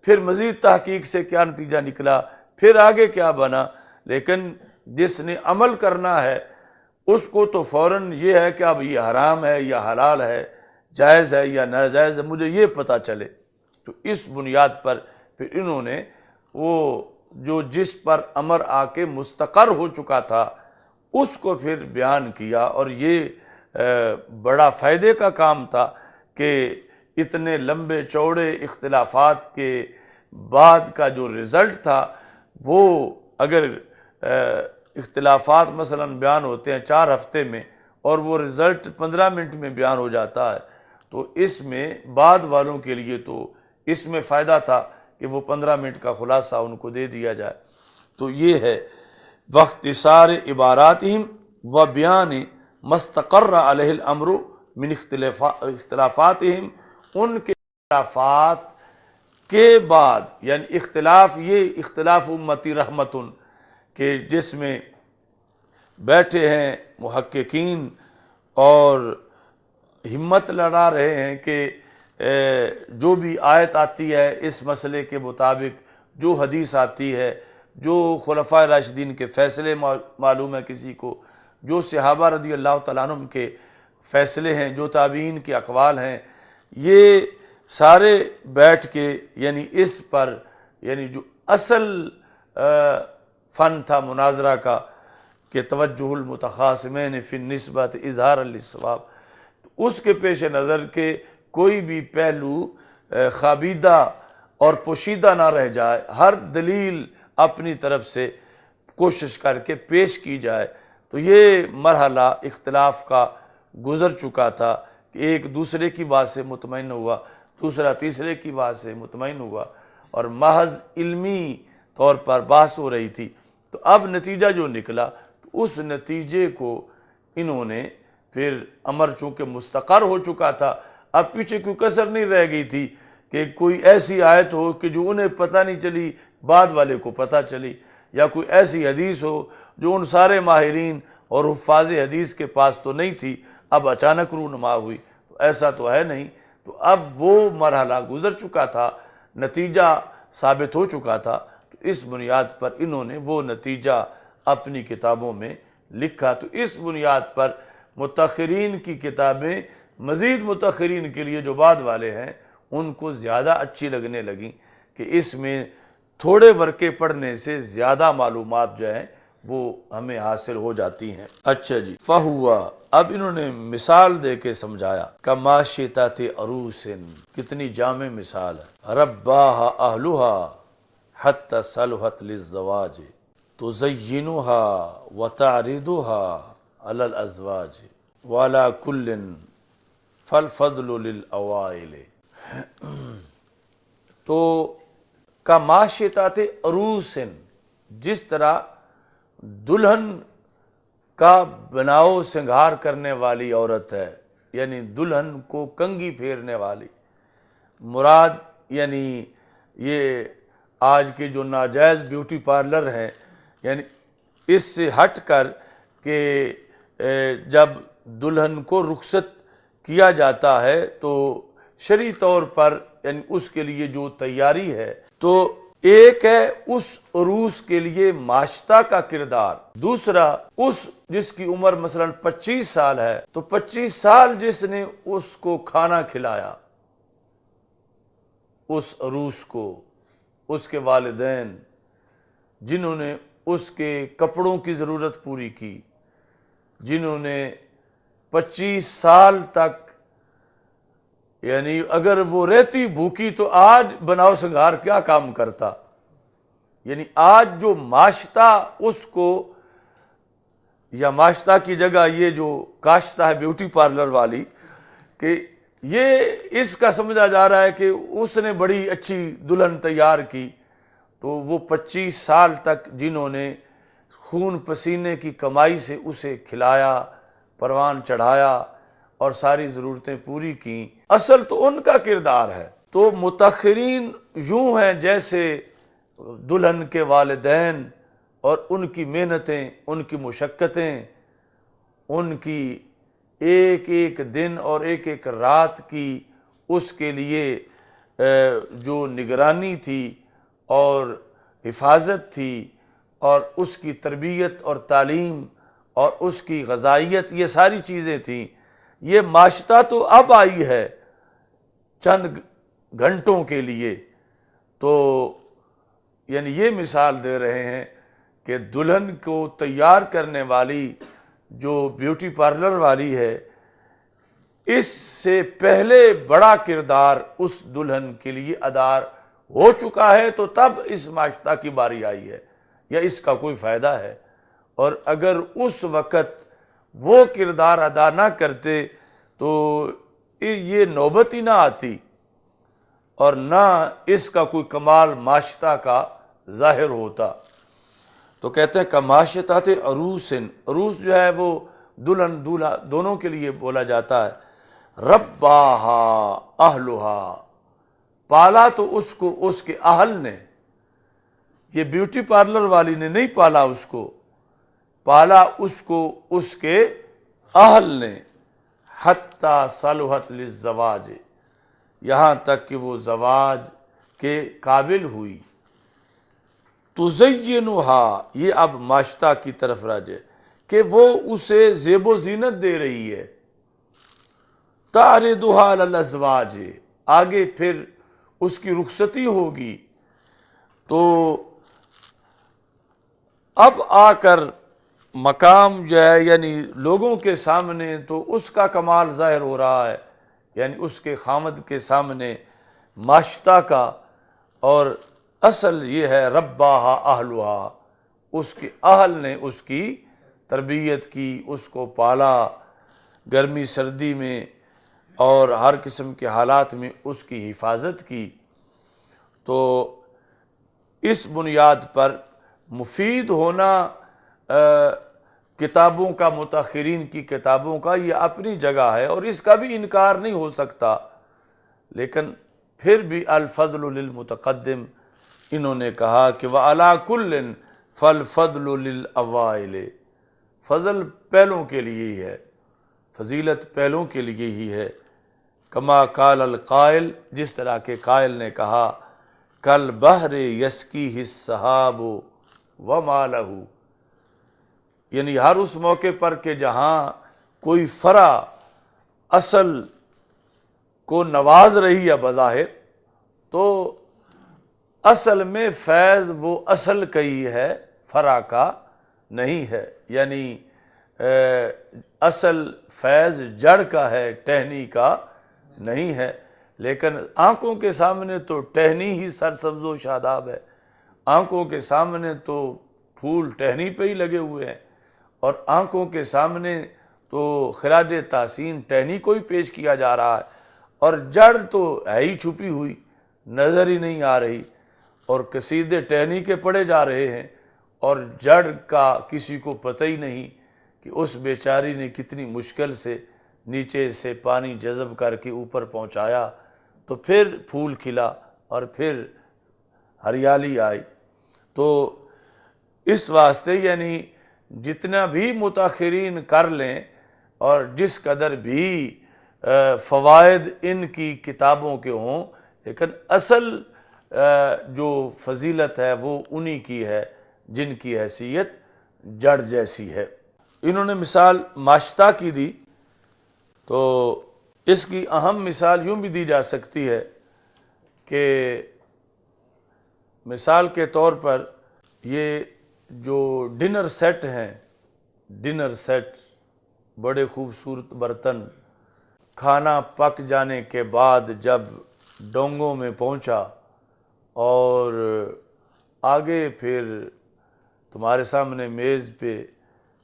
پھر مزید تحقیق سے کیا نتیجہ نکلا، پھر آگے کیا بنا، لیکن جس نے عمل کرنا ہے اس کو تو فوراً یہ ہے کہ اب یہ حرام ہے یا حلال ہے، جائز ہے یا ناجائز ہے، مجھے یہ پتہ چلے۔ تو اس بنیاد پر پھر انہوں نے وہ جو جس پر امر آ کے مستقر ہو چکا تھا اس کو پھر بیان کیا، اور یہ بڑا فائدے کا کام تھا کہ اتنے لمبے چوڑے اختلافات کے بعد کا جو رزلٹ تھا وہ اگر اختلافات مثلا بیان ہوتے ہیں 4 ہفتے میں اور وہ رزلٹ 15 منٹ میں بیان ہو جاتا ہے، تو اس میں بعد والوں کے لیے تو اس میں فائدہ تھا کہ وہ 15 منٹ کا خلاصہ ان کو دے دیا جائے۔ تو یہ ہے واختصار عباراتہم و بیان مستقر علیہ الامر من اختلافاتہم، ان کے اختلافات کے بعد، یعنی اختلاف، یہ اختلاف امتی رحمتن، کہ جس میں بیٹھے ہیں محققین اور ہمت لڑا رہے ہیں کہ جو بھی آیت آتی ہے اس مسئلے کے مطابق، جو حدیث آتی ہے، جو خلفائے راشدین کے فیصلے معلوم ہے کسی کو، جو صحابہ رضی اللہ تعالیٰ عنہم کے فیصلے ہیں، جو تابعین کے اقوال ہیں، یہ سارے بیٹھ کے یعنی اس پر، یعنی جو اصل فن تھا مناظرہ کا کہ توجہ المتخاصمین فی النسبت اظہار للصواب، اس کے پیش نظر کہ کوئی بھی پہلو خوابیدہ اور پوشیدہ نہ رہ جائے، ہر دلیل اپنی طرف سے کوشش کر کے پیش کی جائے۔ تو یہ مرحلہ اختلاف کا گزر چکا تھا کہ ایک دوسرے کی بات سے مطمئن ہوا، دوسرا تیسرے کی بات سے مطمئن ہوا، اور محض علمی طور پر بحث ہو رہی تھی۔ تو اب نتیجہ جو نکلا، تو اس نتیجے کو انہوں نے پھر امر چونکہ مستقر ہو چکا تھا، اب پیچھے کوئی کسر نہیں رہ گئی تھی کہ کوئی ایسی آیت ہو کہ جو انہیں پتہ نہیں چلی بعد والے کو پتہ چلی، یا کوئی ایسی حدیث ہو جو ان سارے ماہرین اور حفاظ حدیث کے پاس تو نہیں تھی، اب اچانک رونما ہوئی، تو ایسا تو ہے نہیں۔ تو اب وہ مرحلہ گزر چکا تھا، نتیجہ ثابت ہو چکا تھا، تو اس بنیاد پر انہوں نے وہ نتیجہ اپنی کتابوں میں لکھا۔ تو اس بنیاد پر متاخرین کی کتابیں مزید متاخرین کے لیے جو بعد والے ہیں ان کو زیادہ اچھی لگنے لگیں کہ اس میں تھوڑے ورقے پڑھنے سے زیادہ معلومات جو ہیں وہ ہمیں حاصل ہو جاتی ہیں۔ اچھا جی، فہوا، اب انہوں نے مثال دے کے سمجھایا، کماشطۃ عروس، کتنی جامع مثال ہے، رباہا اہلہا حتی صلحت للزواج، تزینها وتعرضها علی الازواج وعلی کل فالفضل للأوائل۔ تو کا معاشیتات عروسن، جس طرح دلہن کا بناؤ سنگھار کرنے والی عورت ہے، یعنی دلہن کو کنگھی پھیرنے والی، مراد یعنی یہ آج کے جو ناجائز بیوٹی پارلر ہیں، یعنی اس سے ہٹ کر کہ جب دلہن کو رخصت کیا جاتا ہے تو شرعی طور پر یعنی اس کے لیے جو تیاری ہے، تو ایک ہے اس عروس کے لیے ماشطہ کا کردار، دوسرا اس جس کی عمر مثلا 25 سال ہے تو 25 سال جس نے اس کو کھانا کھلایا، اس عروس کو، اس کے والدین جنہوں نے اس کے کپڑوں کی ضرورت پوری کی، جنہوں نے 25 سال تک، یعنی اگر وہ رہتی بھوکی تو آج بناؤ سنگھار کیا کام کرتا، یعنی آج جو ماشطہ اس کو، یا ماشطہ کی جگہ یہ جو کاشتہ ہے بیوٹی پارلر والی، کہ یہ اس کا سمجھا جا رہا ہے کہ اس نے بڑی اچھی دلہن تیار کی، تو وہ 25 سال تک جنہوں نے خون پسینے کی کمائی سے اسے کھلایا، پروان چڑھایا اور ساری ضرورتیں پوری کیں، اصل تو ان کا کردار ہے۔ تو متاخرین یوں ہیں جیسے دلہن کے والدین اور ان کی محنتیں، ان کی مشقتیں، ان کی ایک ایک دن اور ایک ایک رات کی اس کے لیے جو نگرانی تھی اور حفاظت تھی اور اس کی تربیت اور تعلیم اور اس کی غذائیت، یہ ساری چیزیں تھیں۔ یہ ماشطہ تو اب آئی ہے چند گھنٹوں کے لیے، تو یعنی یہ مثال دے رہے ہیں کہ دلہن کو تیار کرنے والی جو بیوٹی پارلر والی ہے، اس سے پہلے بڑا کردار اس دلہن کے لیے ادا ہو چکا ہے، تو تب اس ماشطہ کی باری آئی ہے یا اس کا کوئی فائدہ ہے۔ اور اگر اس وقت وہ کردار ادا نہ کرتے تو یہ نوبت ہی نہ آتی اور نہ اس کا کوئی کمال ماشطہ کا ظاہر ہوتا۔ تو کہتے ہیں کماشطات عروسن، عروس جو ہے وہ دلہن دولہا دونوں کے لیے بولا جاتا ہے۔ رباہا اہلہا، پالا تو اس کو اس کے اہل نے، یہ بیوٹی پارلر والی نے نہیں پالا اس کو، پالا اس کو اس کے اہل نے، حتی صلحت للزواج، یہاں تک کہ وہ زواج کے قابل ہوئی۔ تزینھا، یہ اب ماشطہ کی طرف راجع کہ وہ اسے زیب و زینت دے رہی ہے۔ تعرضھا علی الازواج، آگے پھر اس کی رخصتی ہوگی، تو اب آ کر مقام جو ہے یعنی لوگوں کے سامنے تو اس کا کمال ظاہر ہو رہا ہے، یعنی اس کے خامد کے سامنے ماشطہ کا، اور اصل یہ ہے رباہا اہلہا، اس کے اہل نے اس کی تربیت کی، اس کو پالا، گرمی سردی میں اور ہر قسم کے حالات میں اس کی حفاظت کی۔ تو اس بنیاد پر مفید ہونا کتابوں کا، متاخرین کی کتابوں کا، یہ اپنی جگہ ہے اور اس کا بھی انکار نہیں ہو سکتا، لیکن پھر بھی الفضل للمتقدم، انہوں نے کہا کہ وَعَلَىٰ كُلٍّ فَالْفَضْلُ لِلْأَوَائِلِ، فضل پہلوں کے لیے ہی ہے، فضیلت پہلوں کے لیے ہی ہے۔ کما قال القائل، جس طرح کے قائل نے کہا، کالبحر یسقیہ السحاب وما لہ، یعنی ہر اس موقع پر کہ جہاں کوئی فرع اصل کو نواز رہی ہے بظاہر، تو اصل میں فیض وہ اصل کا ہی ہے، فرع کا نہیں ہے، یعنی اصل فیض جڑ کا ہے، ٹہنی کا نہیں ہے۔ لیکن آنکھوں کے سامنے تو ٹہنی ہی سرسبز و شاداب ہے، آنکھوں کے سامنے تو پھول ٹہنی پہ ہی لگے ہوئے ہیں، اور آنکھوں کے سامنے تو خراج تحسین ٹہنی کو ہی پیش کیا جا رہا ہے، اور جڑ تو ہے ہی چھپی ہوئی، نظر ہی نہیں آ رہی۔ اور قصیدے ٹہنی کے پڑھے جا رہے ہیں اور جڑ کا کسی کو پتہ ہی نہیں کہ اس بیچاری نے کتنی مشکل سے نیچے سے پانی جذب کر کے اوپر پہنچایا، تو پھر پھول کھلا اور پھر ہریالی آئی۔ تو اس واسطے یعنی جتنا بھی متاخرین کر لیں اور جس قدر بھی فوائد ان کی کتابوں کے ہوں، لیکن اصل جو فضیلت ہے وہ انہی کی ہے جن کی حیثیت جڑ جیسی ہے۔ انہوں نے مثال ماشطہ کی دی، تو اس کی اہم مثال یوں بھی دی جا سکتی ہے کہ مثال کے طور پر یہ جو ڈنر سیٹ ہیں، ڈنر سیٹ بڑے خوبصورت برتن، کھانا پک جانے کے بعد جب ڈونگوں میں پہنچا اور آگے پھر تمہارے سامنے میز پہ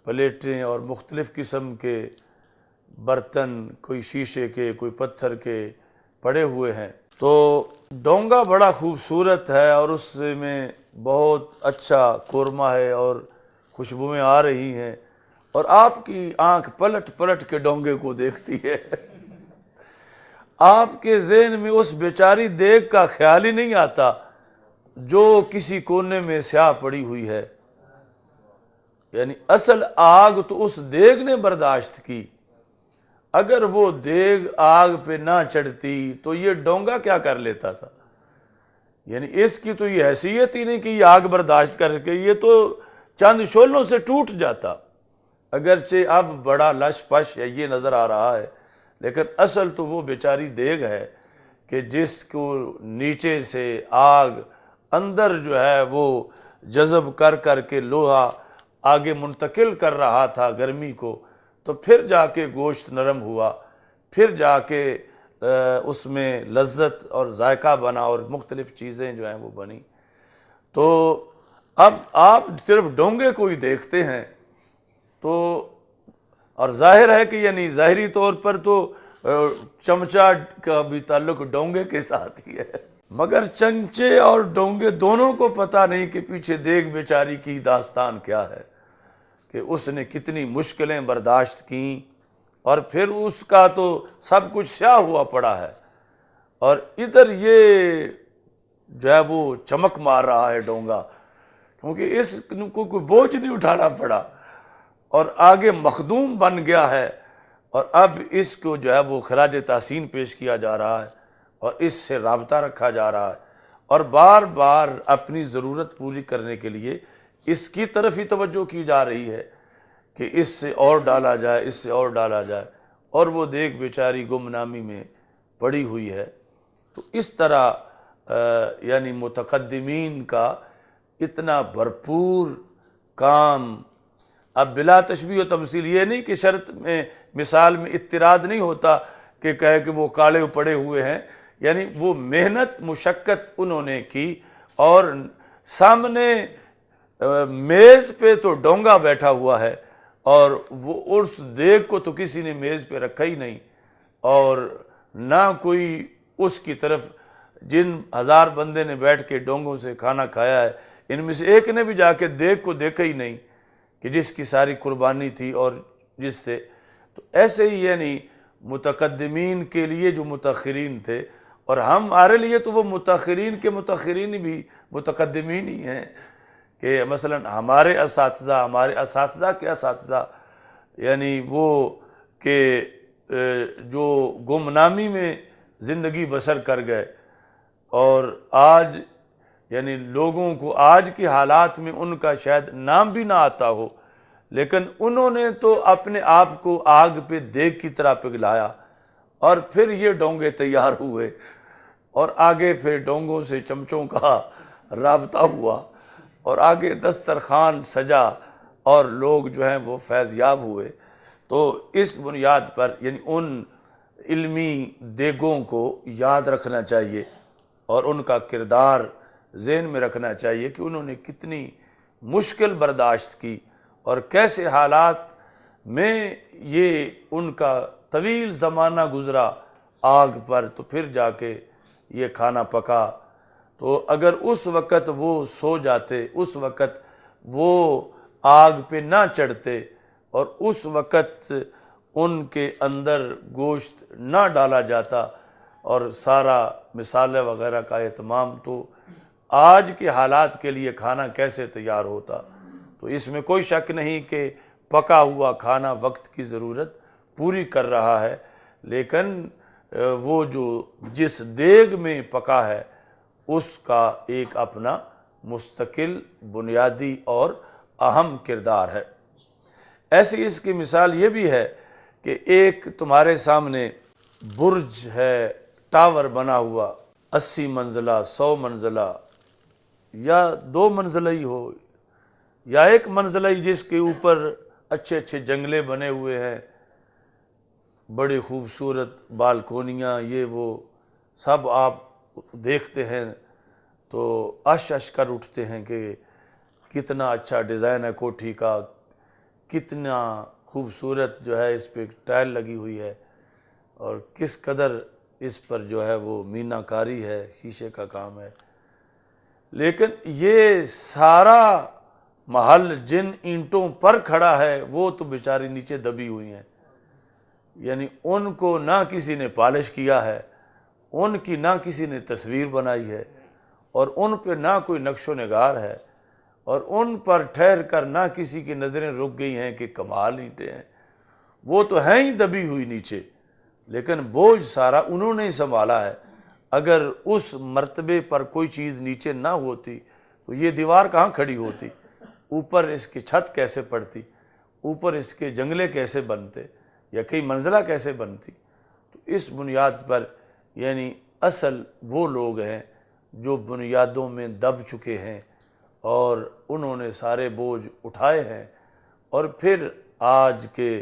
پلیٹیں اور مختلف قسم کے برتن، کوئی شیشے کے کوئی پتھر کے پڑے ہوئے ہیں، تو ڈونگا بڑا خوبصورت ہے اور اس میں بہت اچھا قورمہ ہے اور خوشبوئیں آ رہی ہیں، اور آپ کی آنکھ پلٹ پلٹ کے ڈونگے کو دیکھتی ہے۔ آپ کے ذہن میں اس بیچاری دیگ کا خیال ہی نہیں آتا جو کسی کونے میں سیاہ پڑی ہوئی ہے۔ یعنی اصل آگ تو اس دیگ نے برداشت کی، اگر وہ دیگ آگ پہ نہ چڑھتی تو یہ ڈونگا کیا کر لیتا تھا؟ یعنی اس کی تو یہ حیثیت ہی نہیں کہ یہ آگ برداشت کر کے، یہ تو چند شعلوں سے ٹوٹ جاتا۔ اگرچہ اب بڑا لش پش ہے یہ نظر آ رہا ہے، لیکن اصل تو وہ بیچاری دیگ ہے کہ جس کو نیچے سے آگ اندر جو ہے وہ جذب کر کر کے لوہا آگے منتقل کر رہا تھا گرمی کو، تو پھر جا کے گوشت نرم ہوا، پھر جا کے اس میں لذت اور ذائقہ بنا اور مختلف چیزیں جو ہیں وہ بنی۔ تو اب آپ صرف ڈونگے کو ہی دیکھتے ہیں تو، اور ظاہر ہے کہ یعنی ظاہری طور پر تو چمچہ کا بھی تعلق ڈونگے کے ساتھ ہی ہے، مگر چمچے اور ڈونگے دونوں کو پتہ نہیں کہ پیچھے دیگ بیچاری کی داستان کیا ہے، کہ اس نے کتنی مشکلیں برداشت کیں، اور پھر اس کا تو سب کچھ سیاہ ہوا پڑا ہے، اور ادھر یہ جو ہے وہ چمک مار رہا ہے ڈونگا، کیونکہ اس کو کوئی بوجھ نہیں اٹھانا پڑا اور آگے مخدوم بن گیا ہے، اور اب اس کو جو ہے وہ خراج تحسین پیش کیا جا رہا ہے اور اس سے رابطہ رکھا جا رہا ہے، اور بار بار اپنی ضرورت پوری کرنے کے لیے اس کی طرف ہی توجہ کی جا رہی ہے کہ اس سے اور ڈالا جائے، اس سے اور ڈالا جائے، اور وہ دیگ بیچاری گمنامی میں پڑی ہوئی ہے۔ تو اس طرح یعنی متقدمین کا اتنا بھرپور کام، اب بلا تشبیہ و تمثیل، یہ نہیں کہ شرط میں مثال میں اضطراد نہیں ہوتا کہ کہے کہ وہ کالے پڑے ہوئے ہیں، یعنی وہ محنت مشقت انہوں نے کی، اور سامنے میز پہ تو ڈونگا بیٹھا ہوا ہے اور وہ اس دیگ کو تو کسی نے میز پہ رکھا ہی نہیں، اور نہ کوئی اس کی طرف، جن ہزار بندے نے بیٹھ کے ڈونگوں سے کھانا کھایا ہے ان میں سے ایک نے بھی جا کے دیگ کو دیکھا ہی نہیں کہ جس کی ساری قربانی تھی، اور جس سے تو ایسے ہی یعنی متقدمین کے لیے جو متاخرین تھے، اور ہمارے لیے تو وہ متاخرین کے متاخرین بھی متقدمین ہی ہیں، کہ مثلا ہمارے اساتذہ کے اساتذہ، یعنی وہ کہ جو گمنامی میں زندگی بسر کر گئے، اور آج یعنی لوگوں کو آج کی حالات میں ان کا شاید نام بھی نہ آتا ہو، لیکن انہوں نے تو اپنے آپ کو آگ پہ دیگ کی طرح پگھلایا، اور پھر یہ ڈونگے تیار ہوئے، اور آگے پھر ڈونگوں سے چمچوں کا رابطہ ہوا، اور آگے دسترخوان سجا اور لوگ جو ہیں وہ فیض یاب ہوئے۔ تو اس بنیاد پر یعنی ان علمی دیگوں کو یاد رکھنا چاہیے اور ان کا کردار ذہن میں رکھنا چاہیے کہ انہوں نے کتنی مشکل برداشت کی اور کیسے حالات میں یہ ان کا طویل زمانہ گزرا آگ پر، تو پھر جا کے یہ کھانا پکا، تو اگر اس وقت وہ سو جاتے، اس وقت وہ آگ پہ نہ چڑھتے اور اس وقت ان کے اندر گوشت نہ ڈالا جاتا اور سارا مصالحے وغیرہ کا اہتمام، تو آج کے حالات کے لیے کھانا کیسے تیار ہوتا؟ تو اس میں کوئی شک نہیں کہ پکا ہوا کھانا وقت کی ضرورت پوری کر رہا ہے، لیکن وہ جو جس دیگ میں پکا ہے اس کا ایک اپنا مستقل بنیادی اور اہم کردار ہے۔ ایسی اس کی مثال یہ بھی ہے کہ ایک تمہارے سامنے برج ہے، ٹاور بنا ہوا، 80 منزلہ، 100 منزلہ، یا 2 منزلہ ہی ہو یا 1 منزلہ ہی، جس کے اوپر اچھے اچھے جنگلے بنے ہوئے ہیں، بڑی خوبصورت بالکونیاں، یہ وہ سب آپ دیکھتے ہیں تو اش کر اٹھتے ہیں کہ کتنا اچھا ڈیزائن ہے کوٹھی کا، کتنا خوبصورت جو ہے اس پہ ٹائل لگی ہوئی ہے، اور کس قدر اس پر جو ہے وہ مینا کاری ہے، شیشے کا کام ہے۔ لیکن یہ سارا محل جن اینٹوں پر کھڑا ہے وہ تو بیچاری نیچے دبی ہوئی ہیں، یعنی ان کو نہ کسی نے پالش کیا ہے، ان کی نہ کسی نے تصویر بنائی ہے، اور ان پہ نہ کوئی نقش و نگار ہے، اور ان پر ٹھہر کر نہ کسی کی نظریں رک گئی ہیں کہ کمال اینٹیں ہیں، وہ تو ہیں ہی دبی ہوئی نیچے، لیکن بوجھ سارا انہوں نے ہی سنبھالا ہے۔ اگر اس مرتبے پر کوئی چیز نیچے نہ ہوتی تو یہ دیوار کہاں کھڑی ہوتی، اوپر اس کی چھت کیسے پڑتی، اوپر اس کے جنگلے کیسے بنتے، یا کئی منزلہ کیسے بنتی؟ تو اس بنیاد پر یعنی اصل وہ لوگ ہیں جو بنیادوں میں دب چکے ہیں اور انہوں نے سارے بوجھ اٹھائے ہیں، اور پھر آج کے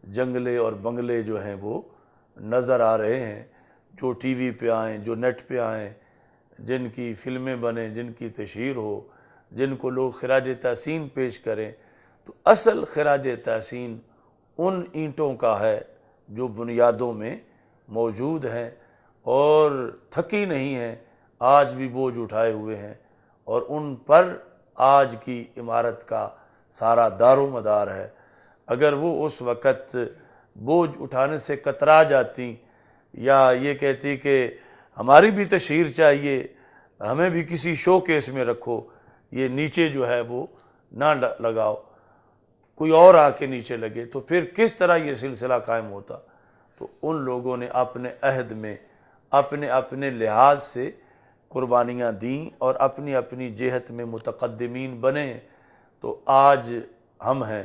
جنگلے اور بنگلے جو ہیں وہ نظر آ رہے ہیں، جو ٹی وی پہ آئیں، جو نیٹ پہ آئیں، جن کی فلمیں بنیں، جن کی تشہیر ہو، جن کو لوگ خراج تحسین پیش کریں۔ تو اصل خراج تحسین ان اینٹوں کا ہے جو بنیادوں میں موجود ہیں اور تھکی نہیں ہیں، آج بھی بوجھ اٹھائے ہوئے ہیں، اور ان پر آج کی عمارت کا سارا دار و مدار ہے۔ اگر وہ اس وقت بوجھ اٹھانے سے کترا جاتی یا یہ کہتی کہ ہماری بھی تشہیر چاہیے، ہمیں بھی کسی شو کیس میں رکھو، یہ نیچے جو ہے وہ نہ لگاؤ، کوئی اور آ کے نیچے لگے، تو پھر کس طرح یہ سلسلہ قائم ہوتا؟ تو ان لوگوں نے اپنے عہد میں اپنے اپنے لحاظ سے قربانیاں دیں اور اپنی اپنی جہت میں متقدمین بنے، تو آج ہم ہیں،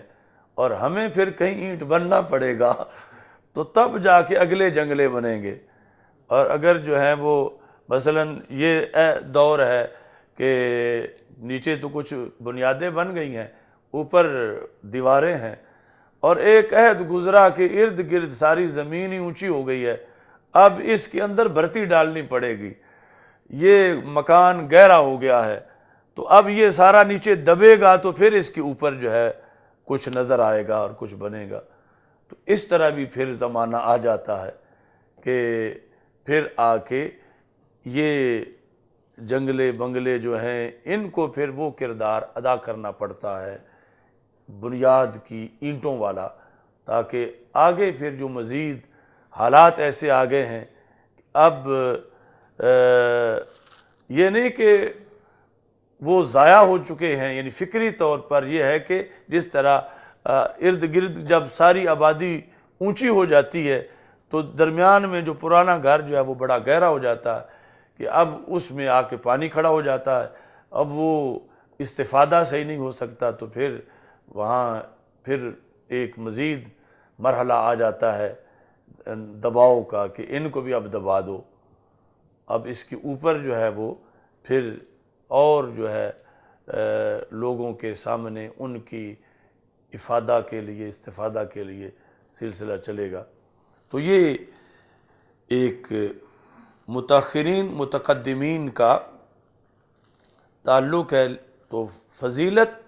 اور ہمیں پھر کہیں اینٹ بننا پڑے گا تو تب جا کے اگلے جنگلے بنیں گے۔ اور اگر جو ہے وہ مثلاً یہ دور ہے کہ نیچے تو کچھ بنیادیں بن گئی ہیں، اوپر دیواریں ہیں، اور ایک عہد گزرا کہ ارد گرد ساری زمین ہی اونچی ہو گئی ہے، اب اس کے اندر بھرتی ڈالنی پڑے گی، یہ مکان گہرا ہو گیا ہے، تو اب یہ سارا نیچے دبے گا تو پھر اس کے اوپر جو ہے کچھ نظر آئے گا اور کچھ بنے گا۔ تو اس طرح بھی پھر زمانہ آ جاتا ہے کہ پھر آ کے یہ جنگلے بنگلے جو ہیں ان کو پھر وہ کردار ادا کرنا پڑتا ہے بنیاد کی اینٹوں والا، تاکہ آگے پھر جو مزید حالات ایسے آگے ہیں، اب یہ نہیں کہ وہ ضائع ہو چکے ہیں، یعنی فکری طور پر یہ ہے کہ جس طرح ارد گرد جب ساری آبادی اونچی ہو جاتی ہے تو درمیان میں جو پرانا گھر جو ہے وہ بڑا گہرا ہو جاتا ہے کہ اب اس میں آ کے پانی کھڑا ہو جاتا ہے، اب وہ استفادہ صحیح نہیں ہو سکتا، تو پھر وہاں پھر ایک مزید مرحلہ آ جاتا ہے دباؤ کا کہ ان کو بھی اب دبا دو، اب اس کے اوپر جو ہے وہ پھر اور جو ہے لوگوں کے سامنے ان کی افادہ کے لیے، استفادہ کے لیے سلسلہ چلے گا۔ تو یہ ایک متاخرین متقدمین کا تعلق ہے، تو فضیلت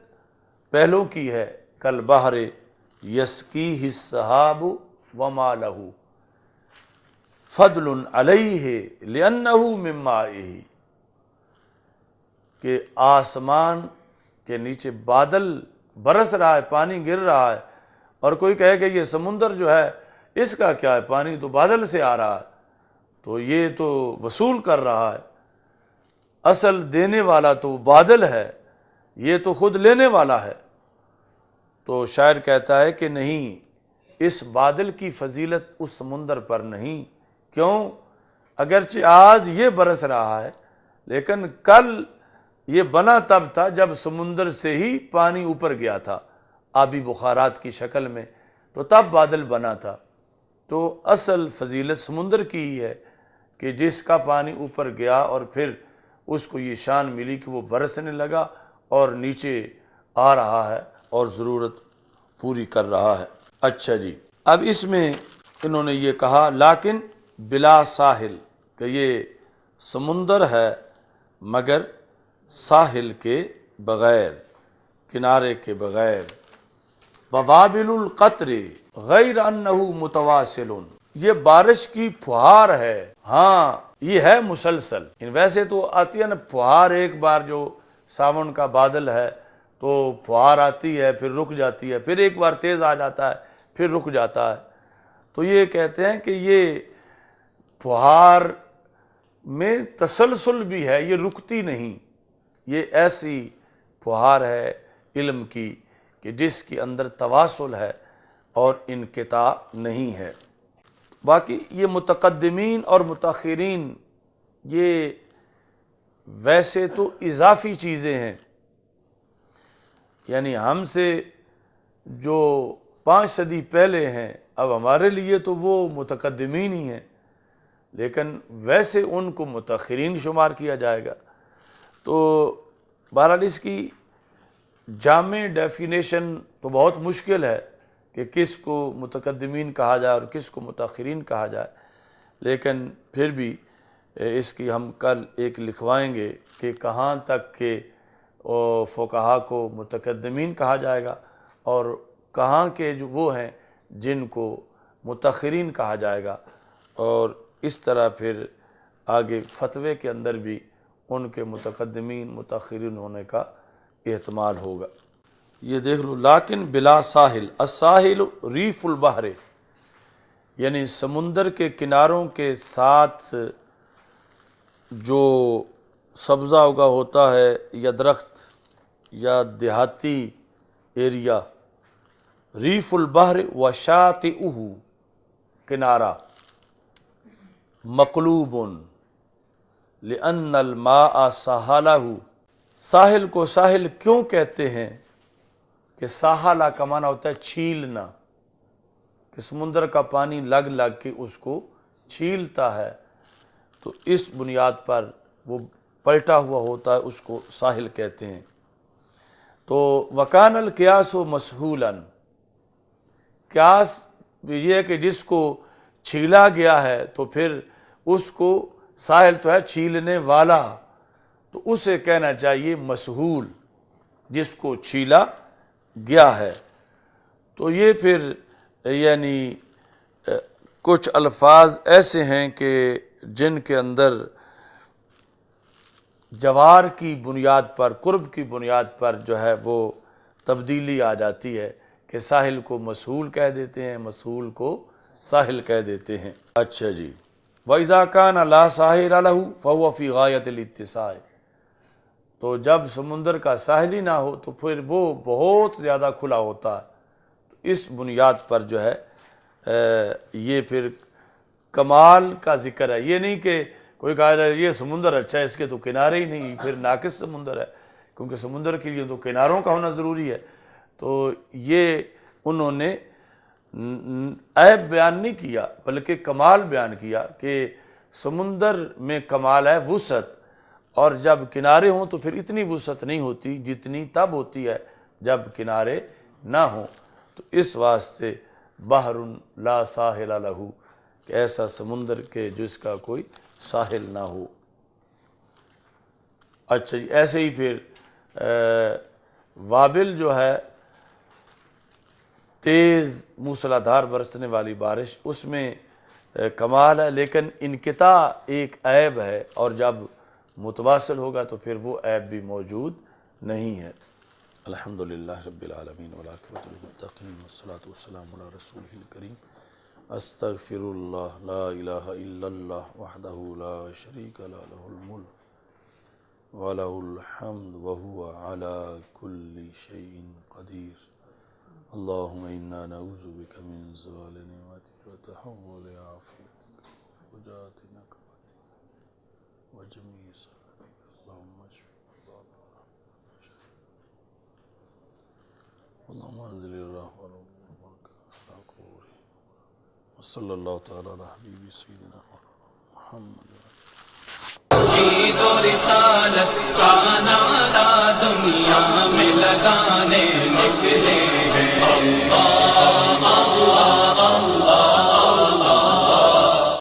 پہلوں کی ہے، کل بحر یسقیہ السحاب وما لہ فضل علیہ لأنہ من مائہ، کہ آسمان کے نیچے بادل برس رہا ہے، پانی گر رہا ہے، اور کوئی کہے کہ یہ سمندر جو ہے اس کا کیا ہے، پانی تو بادل سے آ رہا ہے، تو یہ تو وصول کر رہا ہے، اصل دینے والا تو بادل ہے، یہ تو خود لینے والا ہے۔ تو شاعر کہتا ہے کہ نہیں، اس بادل کی فضیلت اس سمندر پر نہیں۔ کیوں؟ اگرچہ آج یہ برس رہا ہے، لیکن کل یہ بنا تب تھا جب سمندر سے ہی پانی اوپر گیا تھا آبی بخارات کی شکل میں، تو تب بادل بنا تھا۔ تو اصل فضیلت سمندر کی ہی ہے کہ جس کا پانی اوپر گیا اور پھر اس کو یہ شان ملی کہ وہ برسنے لگا اور نیچے آ رہا ہے اور ضرورت پوری کر رہا ہے۔ اچھا جی، اب اس میں انہوں نے یہ کہا لیکن بلا ساحل، کہ یہ سمندر ہے مگر ساحل کے بغیر، کنارے کے بغیر۔ ووابل القطر غیر انہ متواصل، یہ بارش کی پھوار ہے، ہاں یہ ہے مسلسل۔ ویسے تو آتی ہے نا پھوار، ایک بار جو ساون کا بادل ہے تو پھوار آتی ہے پھر رک جاتی ہے، پھر ایک بار تیز آ جاتا ہے پھر رک جاتا ہے۔ تو یہ کہتے ہیں کہ یہ پھوار میں تسلسل بھی ہے، یہ رکتی نہیں، یہ ایسی پھوار ہے علم کی کہ جس کے اندر تواصل ہے اور انقطاع نہیں ہے۔ باقی یہ متقدمین اور متاخرین یہ ویسے تو اضافی چیزیں ہیں، یعنی ہم سے جو 5 صدی پہلے ہیں اب ہمارے لیے تو وہ متقدمین ہی ہیں، لیکن ویسے ان کو متاخرین شمار کیا جائے گا۔ تو بہرحال اس کی جامع ڈیفینیشن تو بہت مشکل ہے کہ کس کو متقدمین کہا جائے اور کس کو متاخرین کہا جائے، لیکن پھر بھی اس کی ہم کل ایک لکھوائیں گے کہ کہاں تک کہ فقہا کو متقدمین کہا جائے گا اور کہاں کے جو وہ ہیں جن کو متاخرین کہا جائے گا، اور اس طرح پھر آگے فتوے کے اندر بھی ان کے متقدمین متاخرین ہونے کا احتمال ہوگا۔ یہ دیکھ لو، لیکن بلا ساحل، الساحل ریف البحر، یعنی سمندر کے کناروں کے ساتھ جو سبزہ اگا ہوتا ہے یا درخت یا دیہاتی ایریا، ریف البحر وشاطئہ، کنارہ، مقلوب لأن الماء ساحلہ، ساحل کو ساحل کیوں کہتے ہیں کہ ساحلہ کا معنی ہوتا ہے چھیلنا، کہ سمندر کا پانی لگ لگ کے اس کو چھیلتا ہے، تو اس بنیاد پر وہ پلٹا ہوا ہوتا ہے، اس کو ساحل کہتے ہیں۔ تو وکان القیاس مسحولا، قیاس یہ ہے کہ جس کو چھیلا گیا ہے تو پھر اس کو ساحل تو ہے چھیلنے والا، تو اسے کہنا چاہیے مسحول، جس کو چھیلا گیا ہے۔ تو یہ پھر یعنی کچھ الفاظ ایسے ہیں کہ جن کے اندر جوار کی بنیاد پر، قرب کی بنیاد پر جو ہے وہ تبدیلی آ جاتی ہے کہ ساحل کو مسحول کہہ دیتے ہیں، مسحول کو ساحل کہہ دیتے ہیں۔ اچھا جی، وَإِذَا كَانَ لَا سَاحِلَ لَهُ فَهُوَ فِي غَايَةِ الاتساع، تو جب سمندر کا ساحل ہی نہ ہو تو پھر وہ بہت زیادہ کھلا ہوتا ہے۔ تو اس بنیاد پر جو ہے یہ پھر کمال کا ذکر ہے، یہ نہیں کہ کوئی کہا جائے یہ سمندر اچھا ہے اس کے تو کنارے ہی نہیں، پھر ناقص سمندر ہے، کیونکہ سمندر کے لیے تو کناروں کا ہونا ضروری ہے۔ تو یہ انہوں نے عیب بیان نہیں کیا بلکہ کمال بیان کیا کہ سمندر میں کمال ہے وسعت، اور جب کنارے ہوں تو پھر اتنی وسعت نہیں ہوتی جتنی تب ہوتی ہے جب کنارے نہ ہوں۔ تو اس واسطے بحر لا ساحل لہ، کہ ایسا سمندر کے جس کا کوئی ساحل نہ ہو۔ اچھا جی، ایسے ہی پھر وابل جو ہے تیز موسلادھار برسنے والی بارش، اس میں کمال ہے، لیکن انقطاع ایک عیب ہے، اور جب متواصل ہوگا تو پھر وہ عیب بھی موجود نہیں ہے۔ الحمدللہ رب العالمین والعاقبۃ للمتقین والصلاۃ والسلام علی رسولہ الکریم۔ استغفر اللہ لا الہ الا اللہ وحدہ لا شریک لہ لہ الملک وَلَهُ الْحَمْدُ وَهُوَ عَلَى كُلِّ شَيْءٍ قَدِيرٌ اللهم إنا نعوذ بك من زوال نعمتك وتحول عافيتك وفجاءة نقمتك وجميع سخطك اللهم اشف اللهم انزل الرحمة والبركة على قبورهم وصلى الله تعالى على حبيب سيدنا محمد توحید و رسالت